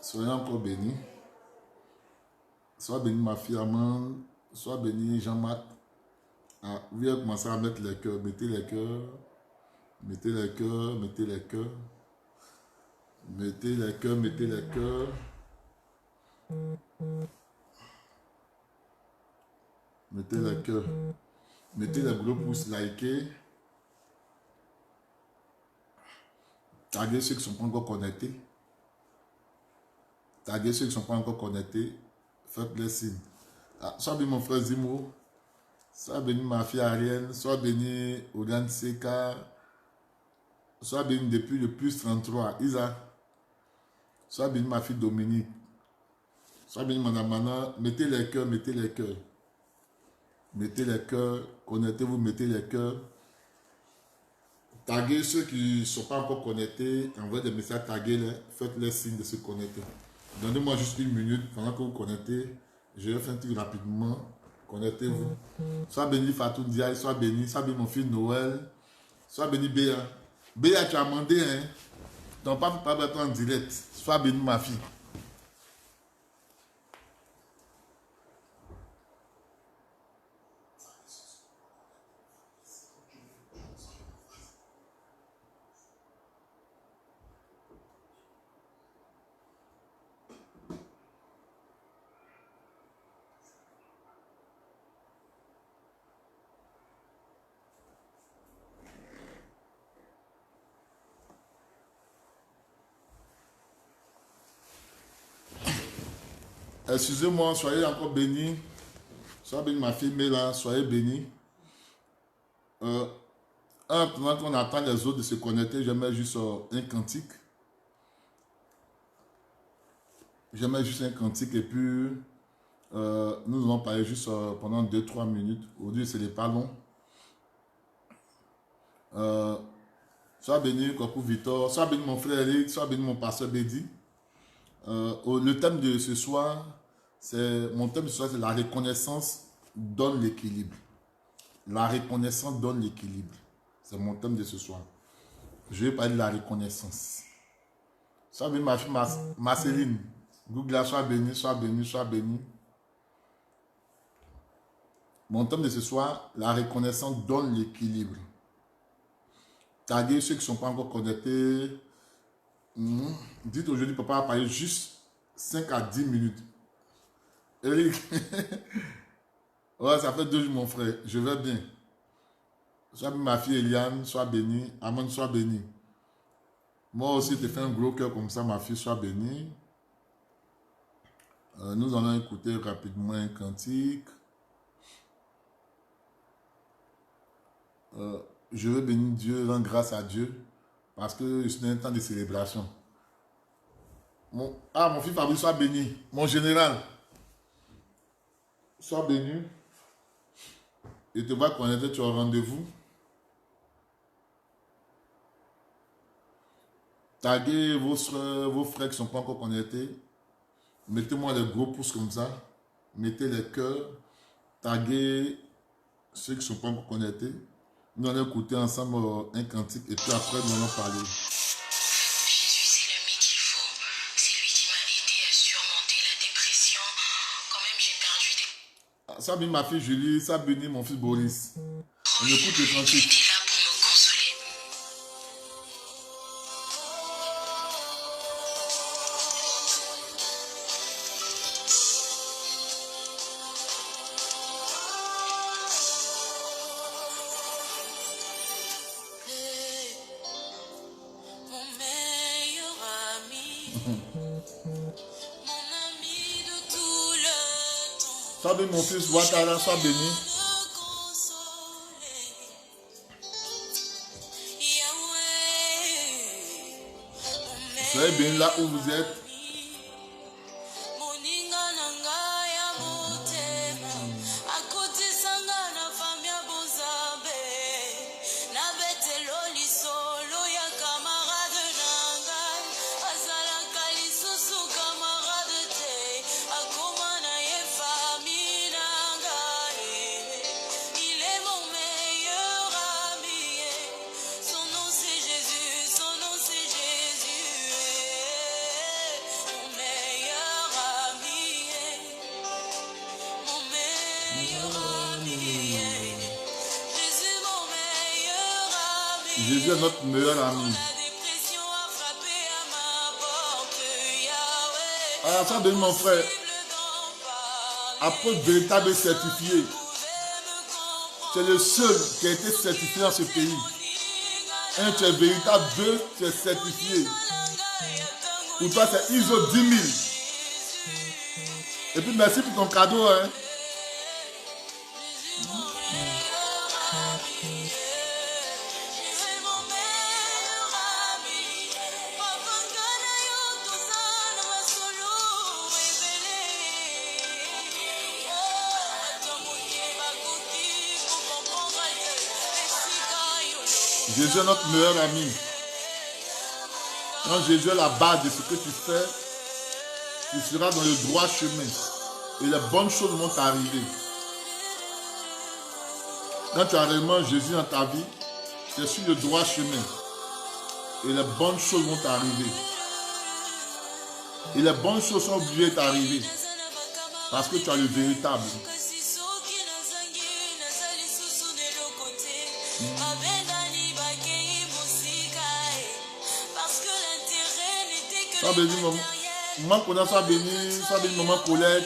Soyez encore bénis. Sois béni ma fille Amande. Sois béni Jean-Marc. Ah, vous allez commencer à mettre les cœurs. Mettez les cœurs. Mettez les cœurs. Mettez les cœurs. Mettez les cœurs. Mettez les cœurs. Mettez les cœurs. Mettez les gros pouces, likez. Taguez ceux qui ne sont pas encore connectés. Taguez ceux qui ne sont pas encore connectés. Faites les signes. Ah, sois béni mon frère Zimo. Sois béni ma fille Ariel. Sois béni Odan Seka. Sois béni depuis le +33. Isa. Sois béni ma fille Dominique. Sois béni madame Mana. Mettez les cœurs. Mettez les cœurs. Mettez les cœurs. Connectez-vous. Mettez les cœurs. Taguez ceux qui ne sont pas encore connectés. Envoyez des messages. Taguez-les. Faites les signes de se connecter. Donnez-moi juste une minute pendant que vous connectez. Je vais faire un truc rapidement. Connectez-vous. Sois béni Fatou Ndiaye. Sois béni mon fils Noël. Sois béni Béa. Béa, tu as demandé, hein. Donc, pas mettre en direct. Sois béni ma fille. Excusez-moi, soyez encore bénis. Sois béni ma fille Méla, soyez bénis. Pendant qu'on attend les autres de se connecter, je mets juste un cantique. Je mets juste un cantique et puis nous allons parler juste pendant 2-3 minutes. Aujourd'hui, ce n'est pas long. Sois béni, Coucou Victor. Sois béni mon frère Eric. Sois béni mon pasteur Bédi. Le thème de ce soir, c'est la reconnaissance donne l'équilibre. La reconnaissance donne l'équilibre. C'est mon thème de ce soir. Je vais parler de la reconnaissance. Sois béni ma fille Marceline. Google, sois béni, sois béni, sois béni. Mon thème de ce soir, la reconnaissance donne l'équilibre. Taguez ceux qui ne sont pas encore connectés. Dites aujourd'hui, papa va parler juste 5 à 10 minutes. Eric, ouais, ça fait 2 jours, mon frère. Je vais bien. Sois béni, ma fille Eliane, sois bénie. Amande, sois bénie. Moi aussi, je te fais un gros cœur comme ça, ma fille, sois bénie. Nous allons écouter rapidement un cantique. Je veux bénir Dieu, rendre grâce à Dieu, parce que c'est un temps de célébration. Mon fils Fabrice, sois béni. Mon général, sois béni. Et te vas connaître, tu as rendez-vous. Taguez vos soeurs, vos frères qui ne sont pas encore connectés. Mettez-moi les gros pouces comme ça. Mettez les cœurs. Taguez ceux qui ne sont pas encore connectés. Nous allons écouter ensemble un cantique et puis après nous allons parler. Jésus, c'est l'ami qu'il faut. C'est lui qui m'a aidé à surmonter la dépression. Quand même, j'ai perdu des... Ça bénit ma fille Julie, ça bénit mon fils Boris. On écoute le Tu cantique. étais là pour me consoler. Mon meilleur ami, mon ami de tout le temps. Ça bénit mon fils Ouattara, ça bénit. Me consoler. Yahweh, Soyez bénis là où vous êtes. Jésus est notre meilleur ami. Ah, ça bénit mon frère. Apôtre véritable et certifié. C'est le seul qui a été certifié dans ce pays. Un, tu es véritable. Deux, tu es certifié. Pour toi, c'est ISO 10 000. Et puis, merci pour ton cadeau. Hein. Jésus est notre meilleur ami. Quand Jésus est la base de ce que tu fais, tu seras dans le droit chemin. Et les bonnes choses vont t'arriver. Quand tu as réellement Jésus dans ta vie, tu es sur le droit chemin. Et les bonnes choses vont t'arriver. Et les bonnes choses sont obligées d'arriver. Parce que tu as le véritable. Sois béni, maman Kona, sois béni, maman Colette.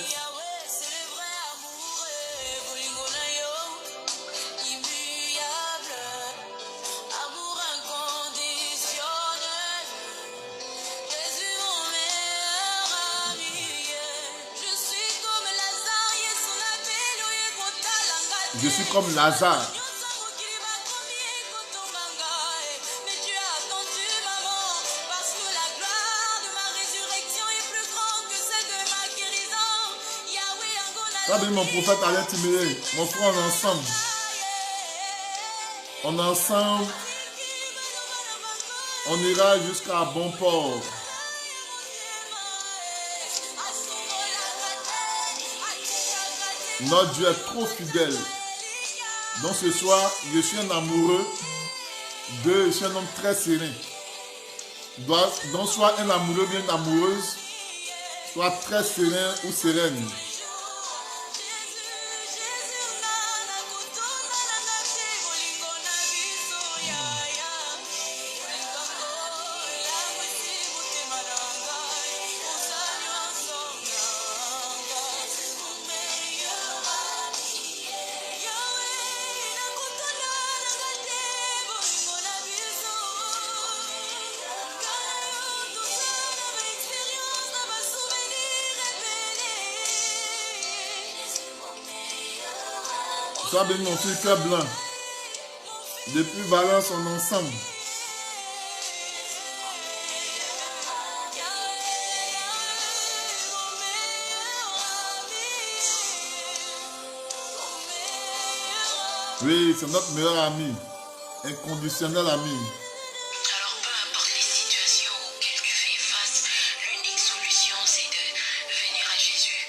Je suis comme Lazare. Ça veut dire mon prophète allait t'aimer. Mon frère, on est ensemble. On est ensemble. On ira jusqu'à bon port. Notre Dieu est trop fidèle. Donc ce soir, je suis un amoureux. Deux, je suis un homme très serein. Donc soit un amoureux bien une amoureuse, soit très serein ou sereine. Sois béni mon fils cœur blanc. Depuis Valence, on est ensemble. Oui, c'est notre meilleur ami. Inconditionnel ami. Alors, peu importe les situations auxquelles tu fais face, l'unique solution, c'est de venir à Jésus.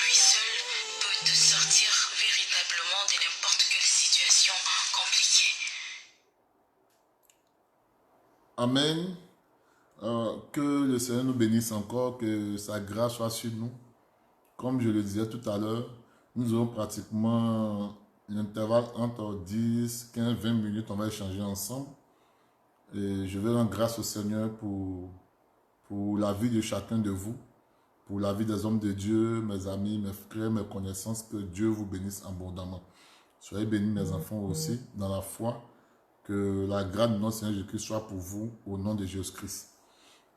Lui seul peut te sortir véritablement de n'importe quelle situation compliquée. Amen. Que le Seigneur nous bénisse encore, que sa grâce soit sur nous. Comme je le disais tout à l'heure, nous aurons pratiquement l'intervalle entre 10, 15, 20 minutes, on va échanger ensemble. Et je vais rendre grâce au Seigneur pour la vie de chacun de vous, pour la vie des hommes de Dieu, mes amis, mes frères, mes connaissances, que Dieu vous bénisse abondamment. Soyez bénis mes enfants aussi dans la foi, que la grâce de notre Seigneur Jésus-Christ soit pour vous au nom de Jésus-Christ.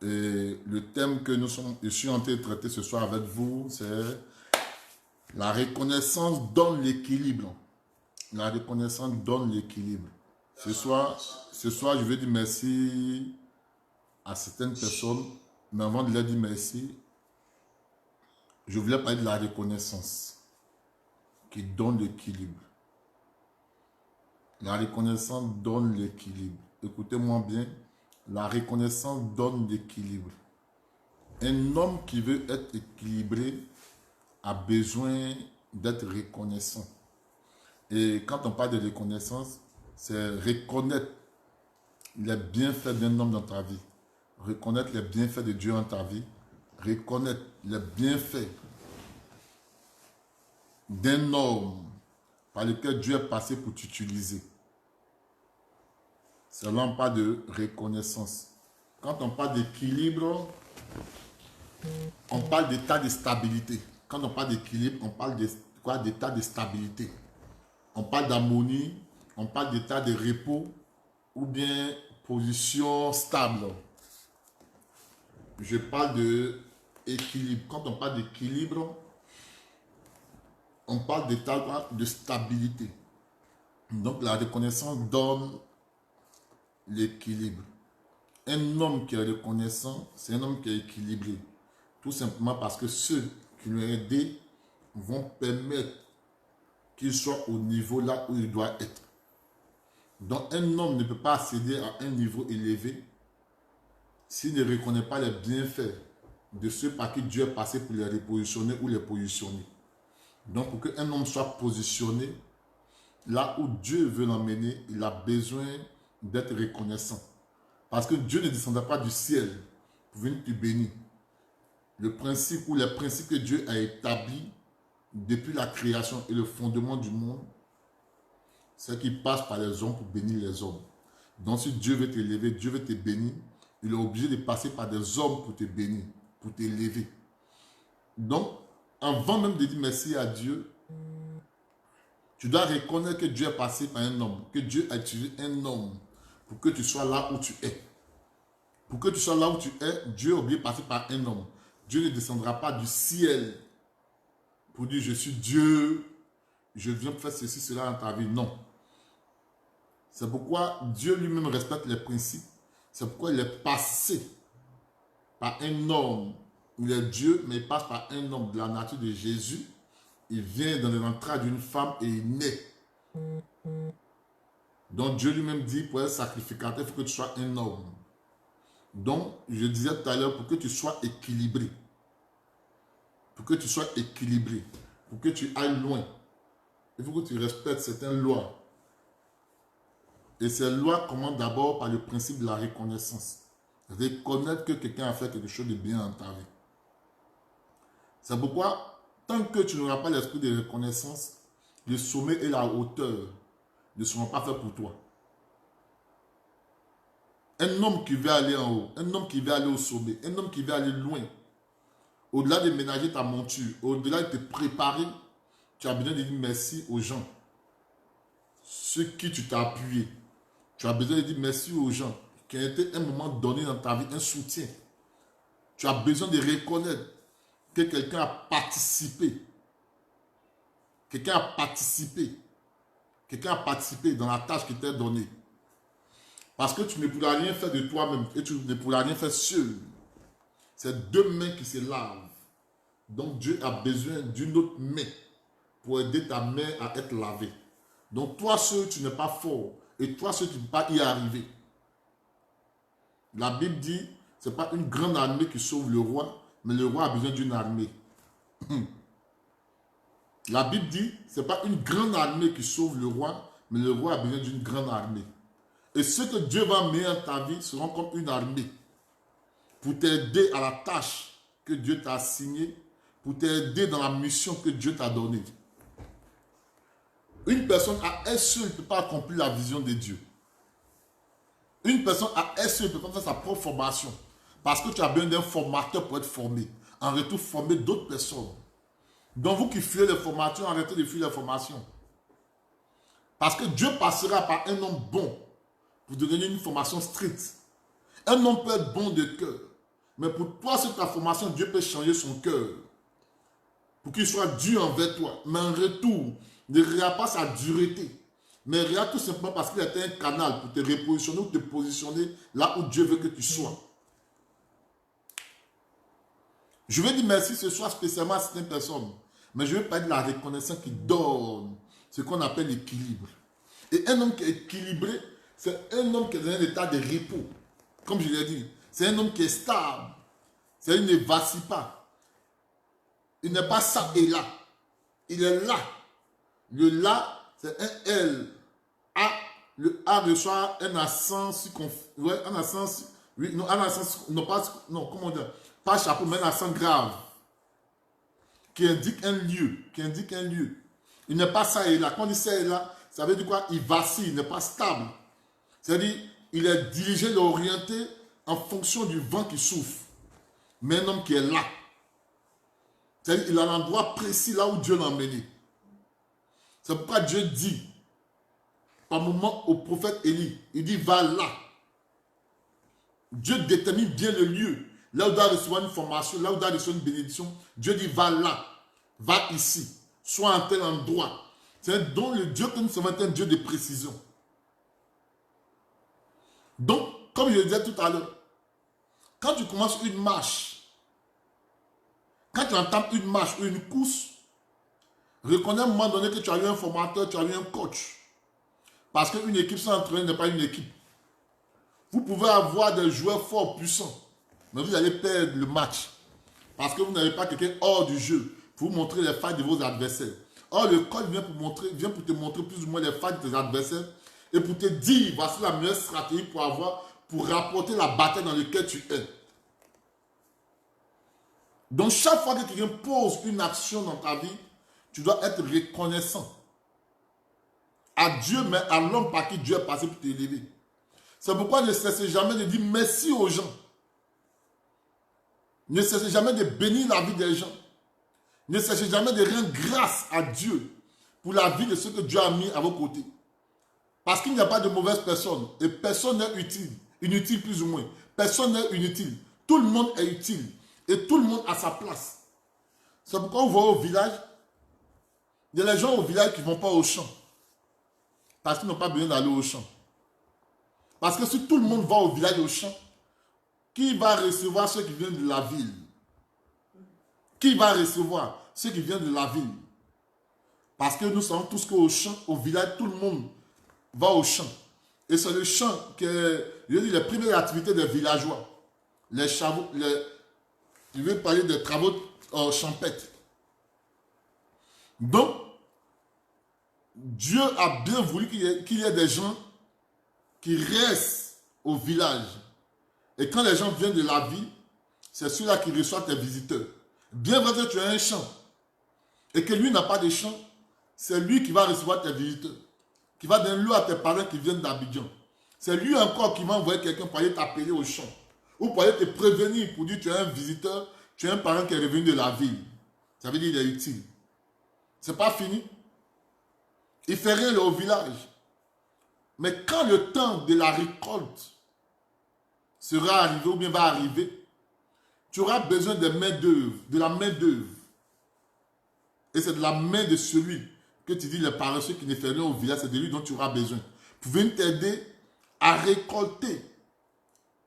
Et le thème que je suis en train de traiter ce soir avec vous, c'est la reconnaissance donne l'équilibre. La reconnaissance donne l'équilibre. Ce soir, je veux dire merci à certaines personnes, mais avant de leur dire merci, je voulais parler de la reconnaissance qui donne l'équilibre. La reconnaissance donne l'équilibre. Écoutez-moi bien, la reconnaissance donne l'équilibre. Un homme qui veut être équilibré a besoin d'être reconnaissant. Et quand on parle de reconnaissance, c'est reconnaître les bienfaits d'un homme dans ta vie. Reconnaître les bienfaits de Dieu dans ta vie. Reconnaître les bienfaits d'un homme par lequel Dieu est passé pour t'utiliser. C'est là on parle de reconnaissance. Quand on parle d'équilibre, on parle d'état de stabilité. Quand on parle d'équilibre, on parle de quoi? D'état de stabilité. On parle d'harmonie, on parle d'état de repos ou bien position stable. Je parle d'équilibre. Quand on parle d'équilibre, on parle d'état de stabilité. Donc la reconnaissance donne l'équilibre. Un homme qui est reconnaissant, c'est un homme qui est équilibré. Tout simplement parce que ceux qui l'ont aidé vont permettre qu'il soit au niveau là où il doit être. Donc un homme ne peut pas accéder à un niveau élevé s'il ne reconnaît pas les bienfaits de ceux par qui Dieu est passé pour les repositionner ou les positionner. Donc pour qu'un homme soit positionné là où Dieu veut l'emmener, il a besoin d'être reconnaissant. Parce que Dieu ne descendra pas du ciel pour venir te bénir. Le principe ou les principes que Dieu a établis depuis la création et le fondement du monde, c'est qu'il passe par les hommes pour bénir les hommes. Donc si Dieu veut t'élever, Dieu veut te bénir, il est obligé de passer par des hommes pour te bénir, pour t'élever. Donc, avant même de dire merci à Dieu, tu dois reconnaître que Dieu est passé par un homme, que Dieu a utilisé un homme pour que tu sois là où tu es. Pour que tu sois là où tu es, Dieu est obligé de passer par un homme. Dieu ne descendra pas du ciel pour dire je suis Dieu, je viens faire ceci, cela dans ta vie. Non. C'est pourquoi Dieu lui-même respecte les principes. C'est pourquoi il est passé par un homme. Il est Dieu, mais il passe par un homme de la nature de Jésus. Il vient dans l'entrailles d'une femme et il naît. Donc Dieu lui-même dit, pour être sacrificateur, il faut que tu sois un homme. Donc, je disais tout à l'heure, pour que tu sois équilibré. Pour que tu sois équilibré. Pour que tu ailles loin. Il faut que tu respectes certaines lois. Et ces lois commencent d'abord par le principe de la reconnaissance. Reconnaître que quelqu'un a fait quelque chose de bien dans ta vie. C'est pourquoi, tant que tu n'auras pas l'esprit de reconnaissance, le sommet et la hauteur ne seront pas faits pour toi. Un homme qui veut aller en haut, un homme qui veut aller au sommet, un homme qui veut aller loin, au-delà de ménager ta monture, au-delà de te préparer, tu as besoin de dire merci aux gens, ceux qui tu t'as appuyé. Tu as besoin de dire merci aux gens qui ont été un moment donné dans ta vie, un soutien. Tu as besoin de reconnaître que quelqu'un a participé. Quelqu'un a participé. Quelqu'un a participé dans la tâche qui t'est donnée. Parce que tu ne pourras rien faire de toi-même et tu ne pourras rien faire seul. C'est deux mains qui se lavent. Donc Dieu a besoin d'une autre main pour aider ta main à être lavée. Donc toi seul, tu n'es pas fort. Et toi seul, tu ne peux pas y arriver. La Bible dit, ce n'est pas une grande armée qui sauve le roi, mais le roi a besoin d'une armée. La Bible dit, ce n'est pas une grande armée qui sauve le roi, mais le roi a besoin d'une grande armée. Et ce que Dieu va mettre dans ta vie seront comme une armée pour t'aider à la tâche que Dieu t'a assignée, pour t'aider dans la mission que Dieu t'a donnée. Une personne à elle seule ne peut pas accomplir la vision de Dieu. Une personne à elle seule ne peut pas faire sa propre formation. Parce que tu as besoin d'un formateur pour être formé. En retour, former d'autres personnes. Donc vous qui fuyez les formations, arrêtez de fuir les formations. Parce que Dieu passera par un homme bon pour te donner une formation stricte. Un homme peut être bon de cœur. Mais pour toi, sur ta formation, Dieu peut changer son cœur. Pour qu'il soit dur envers toi. Mais en retour, ne regarde pas sa dureté. Mais regarde tout simplement parce qu'il était un canal pour te repositionner ou te positionner là où Dieu veut que tu sois. Je vais dire merci ce soir spécialement à certaines personnes. Mais je vais parler de la reconnaissance qui donne ce qu'on appelle l'équilibre. Et un homme qui est équilibré, c'est un homme qui est dans un état de repos. Comme je l'ai dit, c'est un homme qui est stable. C'est il ne vacille pas. Il n'est pas ça et là. Il est là. Le là, c'est un L. A. Le A reçoit un accent ouais, un accent. Oui, non, un accent. Non, pas. Non, comment dire? Pas chapeau, mais un accent grave. Qui indique un lieu. Qui indique un lieu. Il n'est pas ça et là. Quand il dit ça et là, ça veut dire quoi? Il vacille, il n'est pas stable. C'est-à-dire, il est dirigé, il est orienté en fonction du vent qui souffle. Mais un homme qui est là. C'est-à-dire, il a l'endroit précis là où Dieu l'a emmené. C'est pourquoi Dieu dit, par moment au prophète Élie, il dit, va là. Dieu détermine bien le lieu. Là où il doit recevoir une formation, là où il doit recevoir une bénédiction, Dieu dit, va là. Va ici. Sois en tel endroit. C'est donc le Dieu que nous sommes, est un Dieu de précision. Donc, comme je le disais tout à l'heure, quand tu commences une marche, quand tu entends une marche ou une course, reconnais à un moment donné que tu as eu un formateur, tu as eu un coach. Parce qu'une équipe sans entraîneur n'est pas une équipe. Vous pouvez avoir des joueurs forts, puissants, mais vous allez perdre le match. Parce que vous n'avez pas quelqu'un hors du jeu pour vous montrer les failles de vos adversaires. Or, le coach vient pour te montrer plus ou moins les failles de tes adversaires et pour te dire, voici la meilleure stratégie pour rapporter la bataille dans laquelle tu es. Donc, chaque fois que quelqu'un pose une action dans ta vie, tu dois être reconnaissant à Dieu, mais à l'homme par qui Dieu est passé pour t'élever. C'est pourquoi ne cessez jamais de dire merci aux gens. Ne cessez jamais de bénir la vie des gens. Ne cessez jamais de rendre grâce à Dieu pour la vie de ceux que Dieu a mis à vos côtés. Parce qu'il n'y a pas de mauvaises personnes et personne n'est utile. Inutile plus ou moins. Personne n'est inutile. Tout le monde est utile et tout le monde a sa place. C'est pourquoi on voit au village, il y a des gens au village qui ne vont pas au champ. Parce qu'ils n'ont pas besoin d'aller au champ. Parce que si tout le monde va au village au champ, qui va recevoir ceux qui viennent de la ville? Qui va recevoir ceux qui viennent de la ville? Parce que nous savons tous qu'au champ, au village, tout le monde va au champ. Et c'est le champ qui est, je dis, les premières activités des villageois. Je vais parler des travaux champêtres. Donc, Dieu a bien voulu qu'il y ait des gens qui restent au village. Et quand les gens viennent de la ville, c'est ceux-là qui reçoivent tes visiteurs. Bien vrai que tu as un champ et que lui n'a pas de champ, c'est lui qui va recevoir tes visiteurs, qui va donner l'eau à tes parents qui viennent d'Abidjan. C'est lui encore qui va envoyer quelqu'un pour aller t'appeler au champ ou pour aller te prévenir pour dire tu as un visiteur, tu as un parent qui est revenu de la ville. Ça veut dire qu'il est utile. C'est pas fini. Il fait rien au village. Mais quand le temps de la récolte sera arrivé ou bien va arriver, tu auras besoin de main d'œuvre, de la main d'œuvre. Et c'est de la main de celui que tu dis, les paresseux qui ne fait rien au village, c'est de lui dont tu auras besoin. Pour venir t'aider à récolter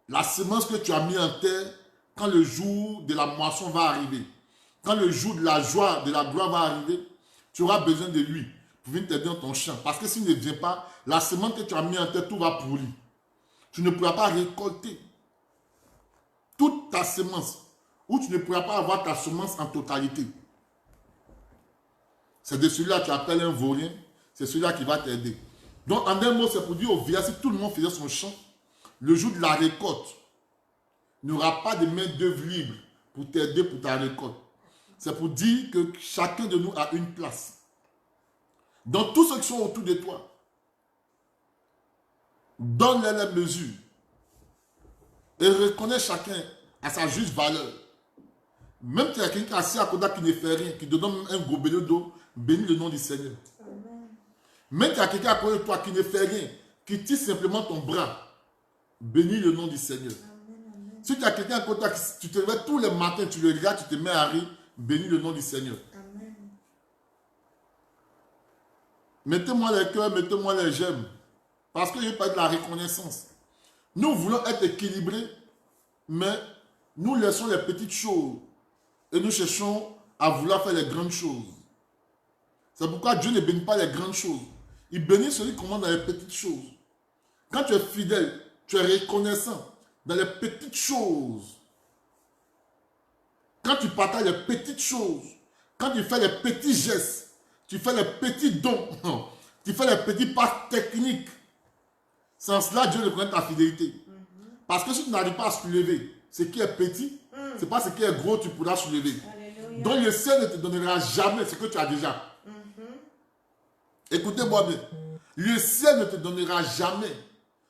la semence que tu as mis en terre quand le jour de la moisson va arriver. Quand le jour de la joie, de la gloire va arriver, tu auras besoin de lui pour venir t'aider dans ton champ. Parce que s'il ne vient pas, la semence que tu as mis en terre, tout va pourrir. Tu ne pourras pas récolter toute ta semence, ou tu ne pourras pas avoir ta semence en totalité. C'est de celui-là que tu appelles un vaurien, c'est celui-là qui va t'aider. Donc, en un mot, c'est pour dire au village, si tout le monde faisait son champ, le jour de la récolte, il n'y aura pas de main-d'œuvre libre pour t'aider pour ta récolte. C'est pour dire que chacun de nous a une place. Donc, tous ceux qui sont autour de toi, donne-leur les mesures et reconnais chacun à sa juste valeur. Même si il y a quelqu'un qui est assis à côté qui ne fait rien, qui te donne un gobelet d'eau, bénis le nom du Seigneur. Amen. Même si il y a quelqu'un à côté de toi qui ne fait rien, qui tire simplement ton bras, bénis le nom du Seigneur. Amen. Si tu as quelqu'un à côté de toi, tu te lèves tous les matins, tu le regardes, tu te mets à rire, bénis le nom du Seigneur. Amen. Mettez-moi les cœurs, mettez-moi les j'aime. Parce que je parle de la reconnaissance. Nous voulons être équilibrés, mais nous laissons les petites choses Et nous cherchons à vouloir faire les grandes choses. C'est pourquoi Dieu ne bénit pas les grandes choses. Il bénit celui qui commande dans les petites choses. Quand tu es fidèle, tu es reconnaissant dans les petites choses. Quand tu partages les petites choses, quand tu fais les petits gestes, tu fais les petits dons, tu fais les petits pas techniques, sans cela, Dieu reconnaît ta fidélité. Parce que si tu n'arrives pas à soulever ce qui est petit, ce n'est pas ce qui est gros que tu pourras soulever. Alléluia. Donc le ciel ne te donnera jamais ce que tu as déjà. Écoutez-moi bien. Le ciel ne te donnera jamais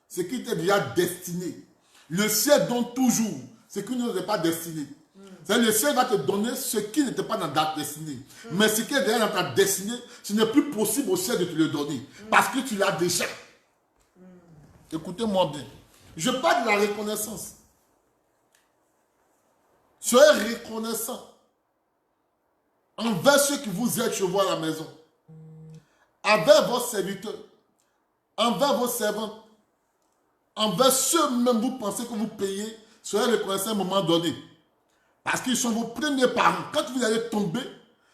ce qui t'est déjà destiné. Le ciel donne toujours ce qui ne t'est pas destiné. C'est-à-dire, le ciel va te donner ce qui n'était pas dans ta destinée. Mais ce qui est déjà dans ta destinée, ce n'est plus possible au ciel de te le donner. Parce que tu l'as déjà. Écoutez-moi bien. Je parle de la reconnaissance. Soyez reconnaissant envers ceux qui vous aident chez vous à la maison, envers vos serviteurs, envers vos servantes, envers ceux même vous pensez que vous payez. Soyez reconnaissant à un moment donné. Parce qu'ils sont vos premiers parents. Quand vous allez tomber,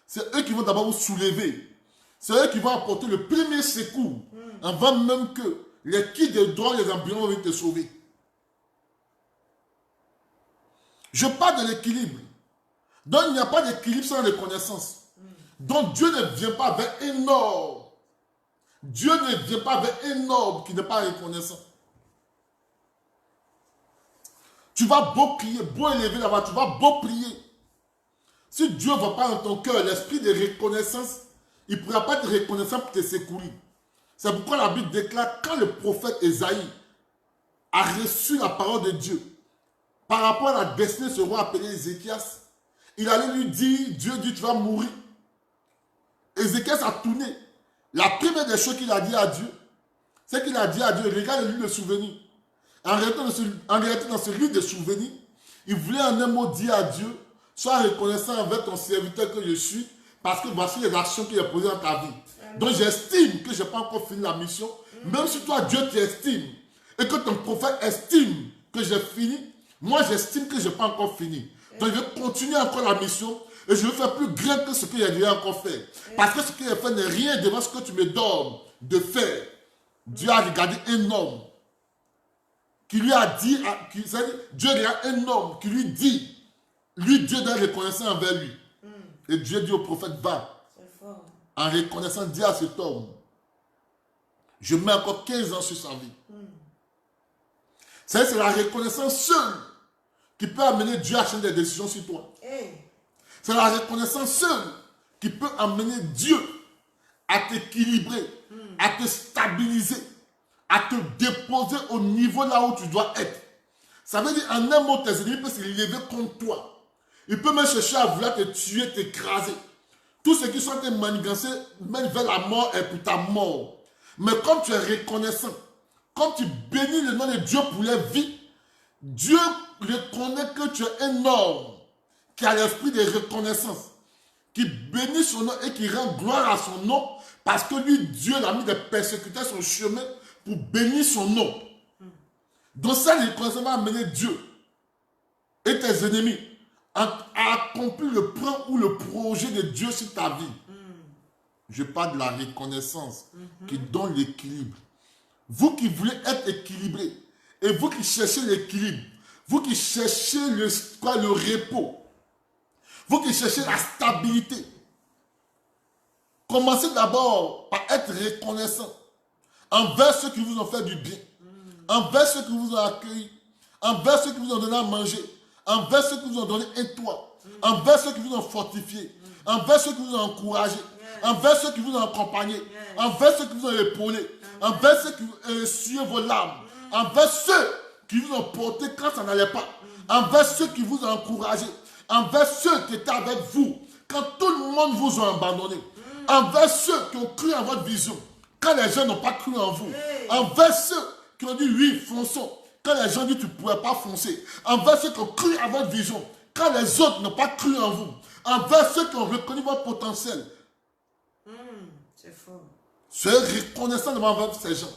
c'est eux qui vont d'abord vous soulever. C'est eux qui vont apporter le premier secours, avant même que les kits de drogue, les ambulances vont venir te sauver. Je parle de l'équilibre. Donc il n'y a pas d'équilibre sans reconnaissance. Donc Dieu ne vient pas vers un homme. Dieu ne vient pas vers un homme qui n'est pas reconnaissant. Tu vas beau crier, beau élever là-bas, tu vas beau prier. Si Dieu ne va pas dans ton cœur l'esprit de reconnaissance, il ne pourra pas être reconnaissant pour te secourir. C'est pourquoi la Bible déclare, quand le prophète Ésaïe a reçu la parole de Dieu, par rapport à la destinée de ce roi appelé Ézéchias, il allait lui dire, Dieu dit, tu vas mourir. Ézéchias a tourné. La première des choses qu'il a dit à Dieu, c'est qu'il a dit à Dieu, regarde le livre de souvenirs. En réalité, dans ce livre de souvenirs, il voulait en un mot dire à Dieu, sois reconnaissant envers ton serviteur que je suis, parce que voici les actions qu'il a posées dans ta vie. Donc j'estime que je n'ai pas encore fini la mission, même si toi Dieu t'estime, et que ton prophète estime que j'ai fini, moi j'estime que je n'ai pas encore fini. Donc je vais continuer encore la mission, et je vais faire plus grand que ce que j'ai déjà encore fait. Parce que ce que j'ai fait n'est rien devant ce que tu me donnes de faire. Dieu a regardé un homme qui lui a dit, Dieu regarde un homme qui lui dit, lui Dieu doit reconnaissant envers lui. Et Dieu dit au prophète, va, en reconnaissant, dis à cet homme, je mets encore 15 ans sur sa vie. C'est la reconnaissance seule qui peut amener Dieu à prendre des décisions sur toi. C'est la reconnaissance seule qui peut amener Dieu à t'équilibrer, à te stabiliser, à te déposer au niveau là où tu dois être. Ça veut dire, en un mot, tes ennemis peuvent se lever contre toi. Ils peuvent même chercher à vouloir te tuer, t'écraser. Tous ceux qui sont te manigancer, même vers la mort et pour ta mort. Mais comme tu es reconnaissant, comme tu bénis le nom de Dieu pour les vies, Dieu reconnaît que tu es un homme qui a l'esprit de reconnaissance, qui bénit son nom et qui rend gloire à son nom, parce que lui, Dieu l'a mis de persécuter son chemin pour bénir son nom. Donc ça, le reconnaissance va amener Dieu et tes ennemis à accomplir le plan ou le projet de Dieu sur ta vie. Je parle de la reconnaissance qui donne l'équilibre. Vous qui voulez être équilibré, et vous qui cherchez l'équilibre, vous qui cherchez le repos, vous qui cherchez la stabilité, commencez d'abord par être reconnaissant envers ceux qui vous ont fait du bien, envers ceux qui vous ont accueilli, envers ceux qui vous ont donné à manger, envers ceux qui vous ont donné un toit, envers ceux qui vous ont fortifié, envers ceux qui vous ont encouragé, envers ceux qui vous ont accompagné, envers ceux qui vous ont épaulé, envers ceux qui ont essuyé vos larmes, envers ceux qui vous ont porté quand ça n'allait pas, envers ceux qui vous ont encouragé, envers ceux qui étaient avec vous quand tout le monde vous a abandonné, envers ceux qui ont cru en votre vision quand les gens n'ont pas cru en vous, envers ceux qui ont dit oui, fonçons quand les gens disent tu ne pourrais pas foncer, envers ceux qui ont cru à votre vision quand les autres n'ont pas cru en vous, envers ceux qui ont reconnu votre potentiel. C'est fort. Soyez reconnaissant devant ces gens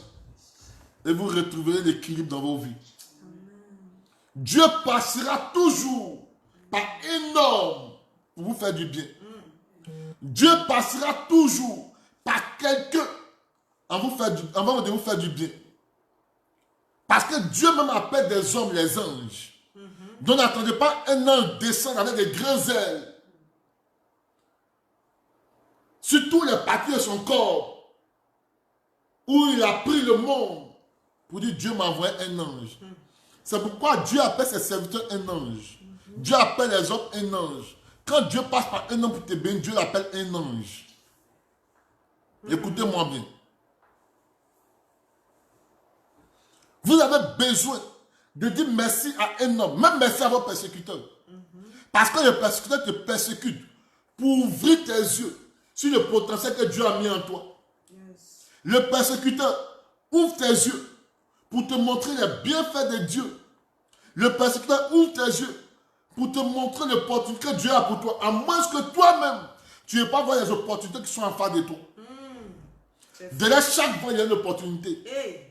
et vous retrouverez l'équilibre dans vos vies. Dieu passera toujours par un homme pour vous faire du bien. Dieu passera toujours par quelqu'un avant de vous faire du bien. Parce que Dieu même appelle des hommes les anges. Donc n'attendez pas un ange descendre avec des grands ailes sur tous les parties de son corps où il a pris le monde pour dire Dieu m'a envoyé un ange. C'est pourquoi Dieu appelle ses serviteurs un ange. Dieu appelle les hommes un ange. Quand Dieu passe par un homme pour te bénir, Dieu l'appelle un ange. Écoutez-moi bien. Vous avez besoin de dire merci à un homme, même merci à vos persécuteurs. Parce que le persécuteur te persécute pour ouvrir tes yeux sur le potentiel que Dieu a mis en toi. Yes. Le persécuteur ouvre tes yeux pour te montrer les bienfaits de Dieu. Le persécuteur ouvre tes yeux pour te montrer l'opportunité que Dieu a pour toi. À moins que toi-même, tu n'aies pas voir les opportunités qui sont en face de toi. Derrière chaque fois, il y a une opportunité. Hey.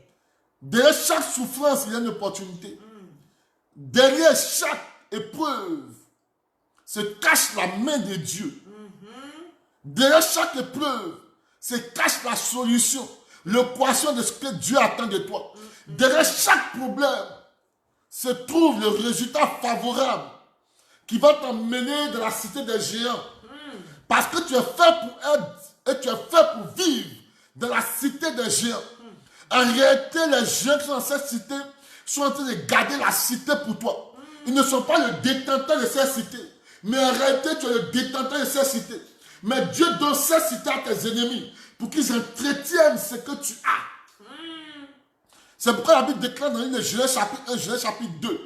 Derrière chaque souffrance, il y a une opportunité. Derrière chaque épreuve se cache la main de Dieu. Derrière chaque épreuve se cache la solution, l'équation de ce que Dieu attend de toi. Derrière chaque problème se trouve le résultat favorable qui va t'emmener dans la cité des géants. Parce que tu es fait pour être et tu es fait pour vivre dans la cité des géants. En réalité, les géants qui sont dans cette cité sont en train de garder la cité pour toi. Ils ne sont pas le détenteur de cette cité. Mais en réalité, tu es le détenteur de cette cité. Mais Dieu donne cette cité à tes ennemis pour qu'ils entretiennent ce que tu as. C'est pourquoi la Bible déclare dans une Genèse chapitre 1, Genèse chapitre 2.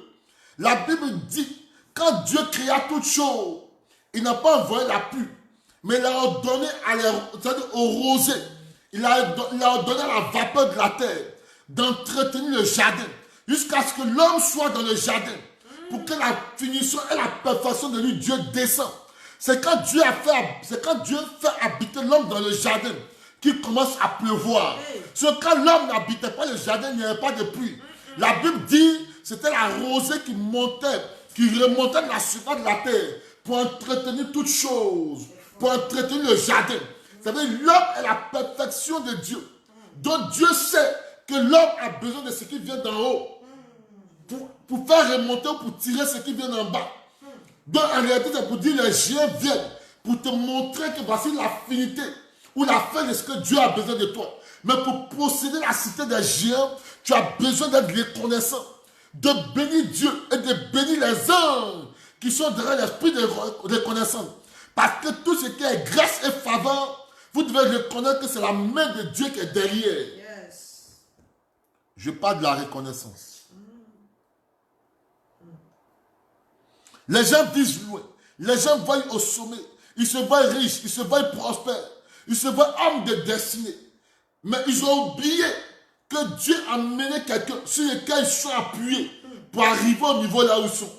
La Bible dit, quand Dieu créa toutes choses, il n'a pas envoyé la pluie, mais il a ordonné aux rosées. Il a ordonné à la vapeur de la terre d'entretenir le jardin jusqu'à ce que l'homme soit dans le jardin pour que la finition et la perfection de lui, Dieu descend. C'est quand Dieu fait habiter l'homme dans le jardin qu'il commence à pleuvoir. C'est quand l'homme n'habitait pas le jardin, il n'y avait pas de pluie. La Bible dit c'était la rosée qui remontait de la surface de la terre pour entretenir toutes choses, pour entretenir le jardin. Vous savez, l'homme est la perfection de Dieu. Donc Dieu sait que l'homme a besoin de ce qui vient d'en haut pour faire remonter ou pour tirer ce qui vient d'en bas. Donc en réalité, c'est pour dire les géants viennent pour te montrer que voici la finité ou la fin de ce que Dieu a besoin de toi. Mais pour posséder la cité des géants, tu as besoin d'être reconnaissant, de bénir Dieu et de bénir les anges qui sont derrière l'esprit de reconnaissance. Parce que tout ce qui est grâce et faveur, vous devez reconnaître que c'est la main de Dieu qui est derrière. Yes. Je parle de la reconnaissance. Les gens disent loin. Les gens voient au sommet. Ils se voient riches. Ils se voient prospères. Ils se voient hommes de destinée. Mais ils ont oublié que Dieu a mené quelqu'un sur lequel ils sont appuyés pour arriver au niveau là où ils sont.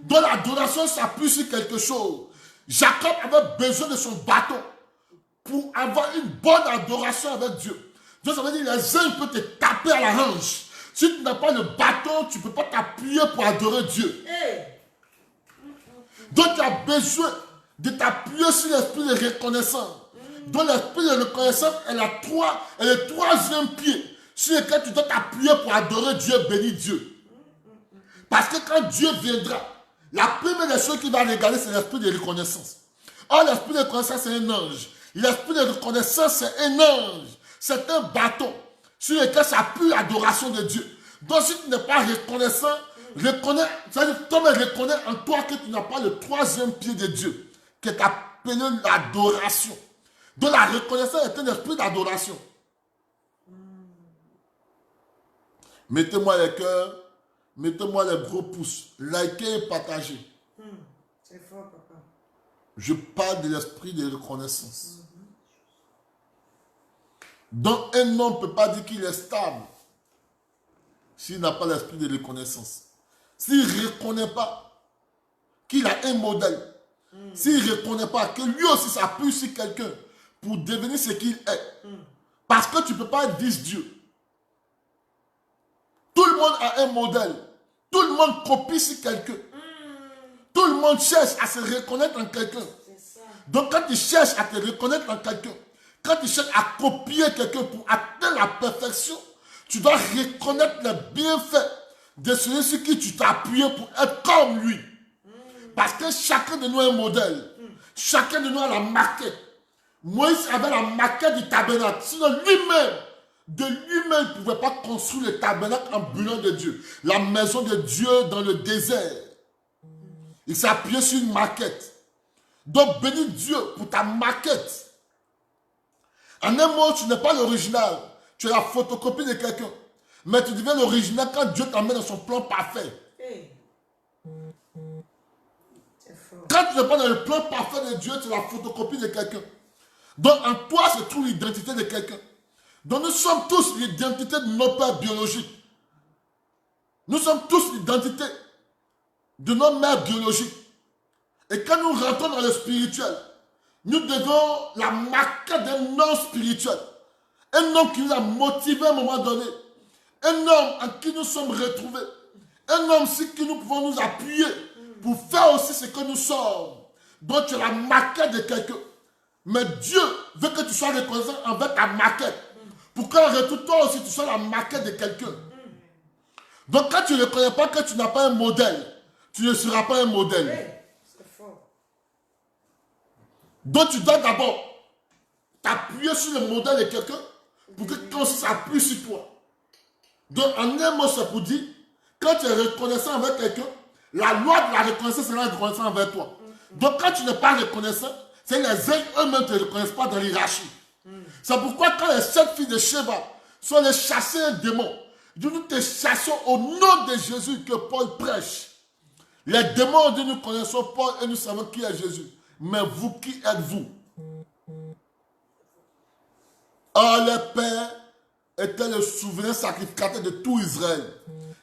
Donc l'adoration s'appuie sur quelque chose. Jacob avait besoin de son bâton pour avoir une bonne adoration avec Dieu. Donc ça veut dire que les uns peuvent te taper à la hanche. Si tu n'as pas le bâton, tu ne peux pas t'appuyer pour adorer Dieu. Hey. Donc tu as besoin de t'appuyer sur l'esprit de reconnaissance. Donc l'esprit de reconnaissance est le troisième pied sur lequel tu dois t'appuyer pour adorer Dieu, bénir Dieu. Parce que quand Dieu viendra, la première des choses qu'il va regarder, c'est l'esprit de reconnaissance. Or, l'esprit de reconnaissance, c'est un ange. L'esprit de reconnaissance, c'est un ange. C'est un bâton sur lequel s'appuie l'adoration de Dieu. Donc, si tu n'es pas reconnaissant, toi-même reconnais en toi que tu n'as pas le troisième pied de Dieu, qui est appelé l'adoration. Donc, la reconnaissance est un esprit d'adoration. Mettez-moi les cœurs, mettez-moi les gros pouces, likez et partagez. C'est fort, papa. Je parle de l'esprit de reconnaissance. Donc un homme ne peut pas dire qu'il est stable s'il n'a pas l'esprit de reconnaissance. S'il ne reconnaît pas qu'il a un modèle, s'il ne reconnaît pas que lui aussi s'appuie sur quelqu'un pour devenir ce qu'il est, parce que tu ne peux pas être vice-dieu. Tout le monde a un modèle. Tout le monde copie sur quelqu'un. Tout le monde cherche à se reconnaître en quelqu'un. Donc quand tu cherches à te reconnaître dans quelqu'un, quand tu cherches à copier quelqu'un pour atteindre la perfection, tu dois reconnaître les bienfaits de celui sur qui tu t'es appuyé pour être comme lui. Parce que chacun de nous est un modèle. Chacun de nous a la maquette. Moïse avait la maquette du tabernacle. Sinon lui-même, de lui-même, il ne pouvait pas construire le tabernacle ambulant de Dieu. La maison de Dieu dans le désert. Il s'est appuyé sur une maquette. Donc bénis Dieu pour ta maquette. En un mot, tu n'es pas l'original. Tu es la photocopie de quelqu'un. Mais tu deviens l'original quand Dieu t'emmène dans son plan parfait. Hey. C'est fort. Quand tu n'es pas dans le plan parfait de Dieu, tu es la photocopie de quelqu'un. Donc en toi se trouve l'identité de quelqu'un. Donc nous sommes tous l'identité de nos pères biologiques. Nous sommes tous l'identité de nos mères biologiques. Et quand nous rentrons dans le spirituel, nous devons la maquette d'un homme spirituel. Un homme qui nous a motivés à un moment donné. Un homme en qui nous sommes retrouvés. Un homme sur qui nous pouvons nous appuyer pour faire aussi ce que nous sommes. Donc tu es la maquette de quelqu'un. Mais Dieu veut que tu sois reconnaissant envers ta maquette. Pour qu'en retour, toi aussi, tu sois la maquette de quelqu'un. Donc quand tu ne reconnais pas que tu n'as pas un modèle, tu ne seras pas un modèle. Hey. C'est fort. Donc tu dois d'abord t'appuyer sur le modèle de quelqu'un pour que quelqu'un s'appuie sur toi. Donc en un mot, c'est pour dire, quand tu es reconnaissant envers quelqu'un, la loi de la reconnaissance sera reconnaissante envers toi. Donc quand tu n'es pas reconnaissant, c'est les uns eux-mêmes ne te reconnaissent pas dans l'hierarchie. C'est pourquoi quand les 7 filles de Sheba sont allées chasser un démon, nous te chassons au nom de Jésus que Paul prêche. Les démons ont dit nous connaissons Paul et nous savons qui est Jésus. Mais vous, qui êtes-vous? Or, le Père était le souverain sacrificateur de tout Israël.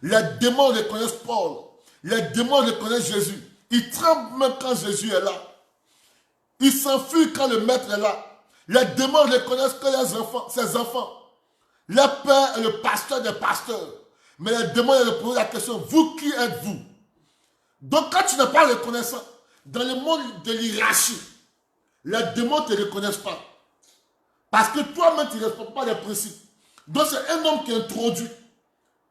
Les démons reconnaissent Paul. Les démons reconnaissent Jésus. Ils tremblent même quand Jésus est là. Ils s'enfuient quand le maître est là. Les démons reconnaissent que ses enfants. Le Père est le pasteur des pasteurs. Mais les démons leur posent la question, vous qui êtes-vous? Donc quand tu n'es pas reconnaissant, dans le monde de l'hierarchie, les démons ne te reconnaissent pas. Parce que toi-même, tu ne respectes pas les principes. Donc c'est un homme qui introduit.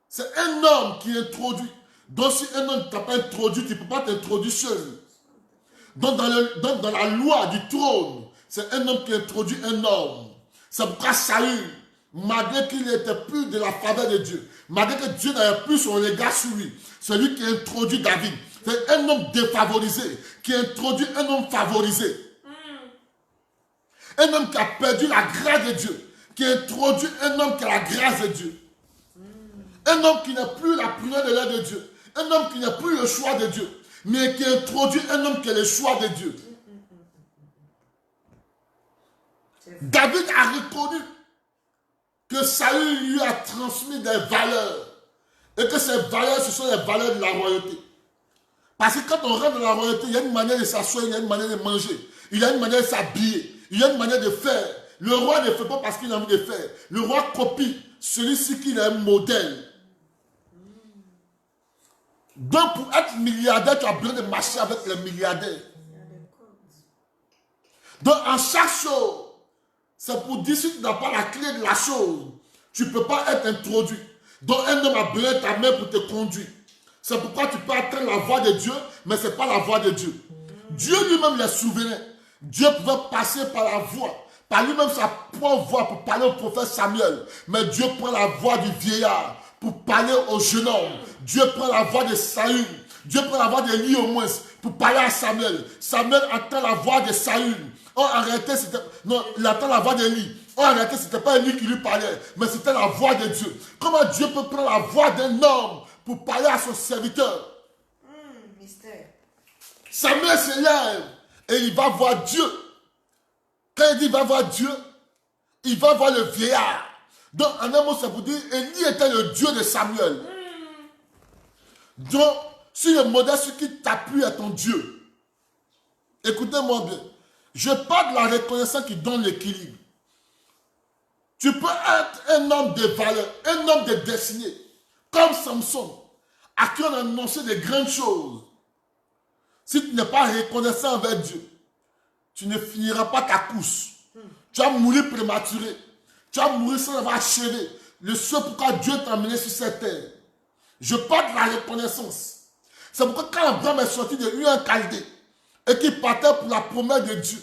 C'est un homme qui introduit. Donc si un homme ne t'a pas introduit, tu ne peux pas t'introduire seul. Donc dans la loi du trône, c'est un homme qui introduit un homme. C'est pourquoi Saül, malgré qu'il n'était plus de la faveur de Dieu, malgré que Dieu n'avait plus son regard sur lui, c'est lui qui introduit David. C'est un homme défavorisé qui introduit un homme favorisé. Un homme qui a perdu la grâce de Dieu, qui introduit un homme qui a la grâce de Dieu. Un homme qui n'a plus la prière de l'aide de Dieu. Un homme qui n'a plus le choix de Dieu, mais qui introduit un homme qui a le choix de Dieu. David a reconnu que Saül lui a transmis des valeurs et que ces valeurs, ce sont les valeurs de la royauté. Parce que quand on rentre dans la royauté, il y a une manière de s'asseoir, il y a une manière de manger, il y a une manière de s'habiller, il y a une manière de faire. Le roi ne fait pas parce qu'il a envie de faire. Le roi copie celui-ci qui est un modèle. Donc pour être milliardaire, tu as besoin de marcher avec les milliardaires. Donc en chaque chose, c'est pour dire si tu n'as pas la clé de la chose, tu ne peux pas être introduit. Donc un homme a besoin de ta main pour te conduire. C'est pourquoi tu peux atteindre la voie de Dieu, mais ce n'est pas la voie de Dieu. Dieu lui-même est souverain. Dieu pouvait passer par la voie, par lui-même sa propre voix pour parler au prophète Samuel. Mais Dieu prend la voix du vieillard pour parler au jeune homme. Dieu prend la voix de Saül. Dieu prend la voix d'Élie au moins pour parler à Samuel. Samuel entend la voix de Saül. Oh, en réalité, c'était... Non, il entend la voix d'Élie. Oh, en réalité, ce n'était pas Élie qui lui parlait, mais c'était la voix de Dieu. Comment Dieu peut prendre la voix d'un homme pour parler à son serviteur? Mystère. Samuel se lève et il va voir Dieu. Quand il dit il va voir Dieu, il va voir le vieillard. Donc, en un mot, ça veut dire, Élie était le Dieu de Samuel. Donc, si le modèle sur qui t'appuie est ton Dieu, écoutez-moi bien, je parle de la reconnaissance qui donne l'équilibre. Tu peux être un homme de valeur, un homme de destinée, comme Samson, à qui on a annoncé de grandes choses. Si tu n'es pas reconnaissant envers Dieu, tu ne finiras pas ta course. Tu vas mourir prématuré. Tu vas mourir sans avoir achevé ce pourquoi Dieu t'a amené sur cette terre. Je parle de la reconnaissance. C'est pourquoi quand Abraham est sorti de Ur en Chaldée et qu'il partait pour la promesse de Dieu,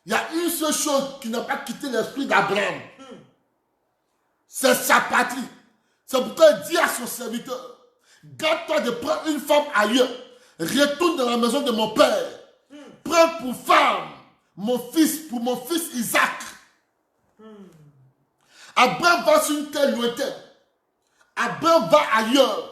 il y a une seule chose qui n'a pas quitté l'esprit d'Abraham. C'est sa patrie. C'est pourquoi il dit à son serviteur, garde-toi de prendre une femme ailleurs. Retourne dans la maison de mon père. Prends pour femme pour mon fils Isaac. Abraham va sur une terre lointaine. Abraham va ailleurs.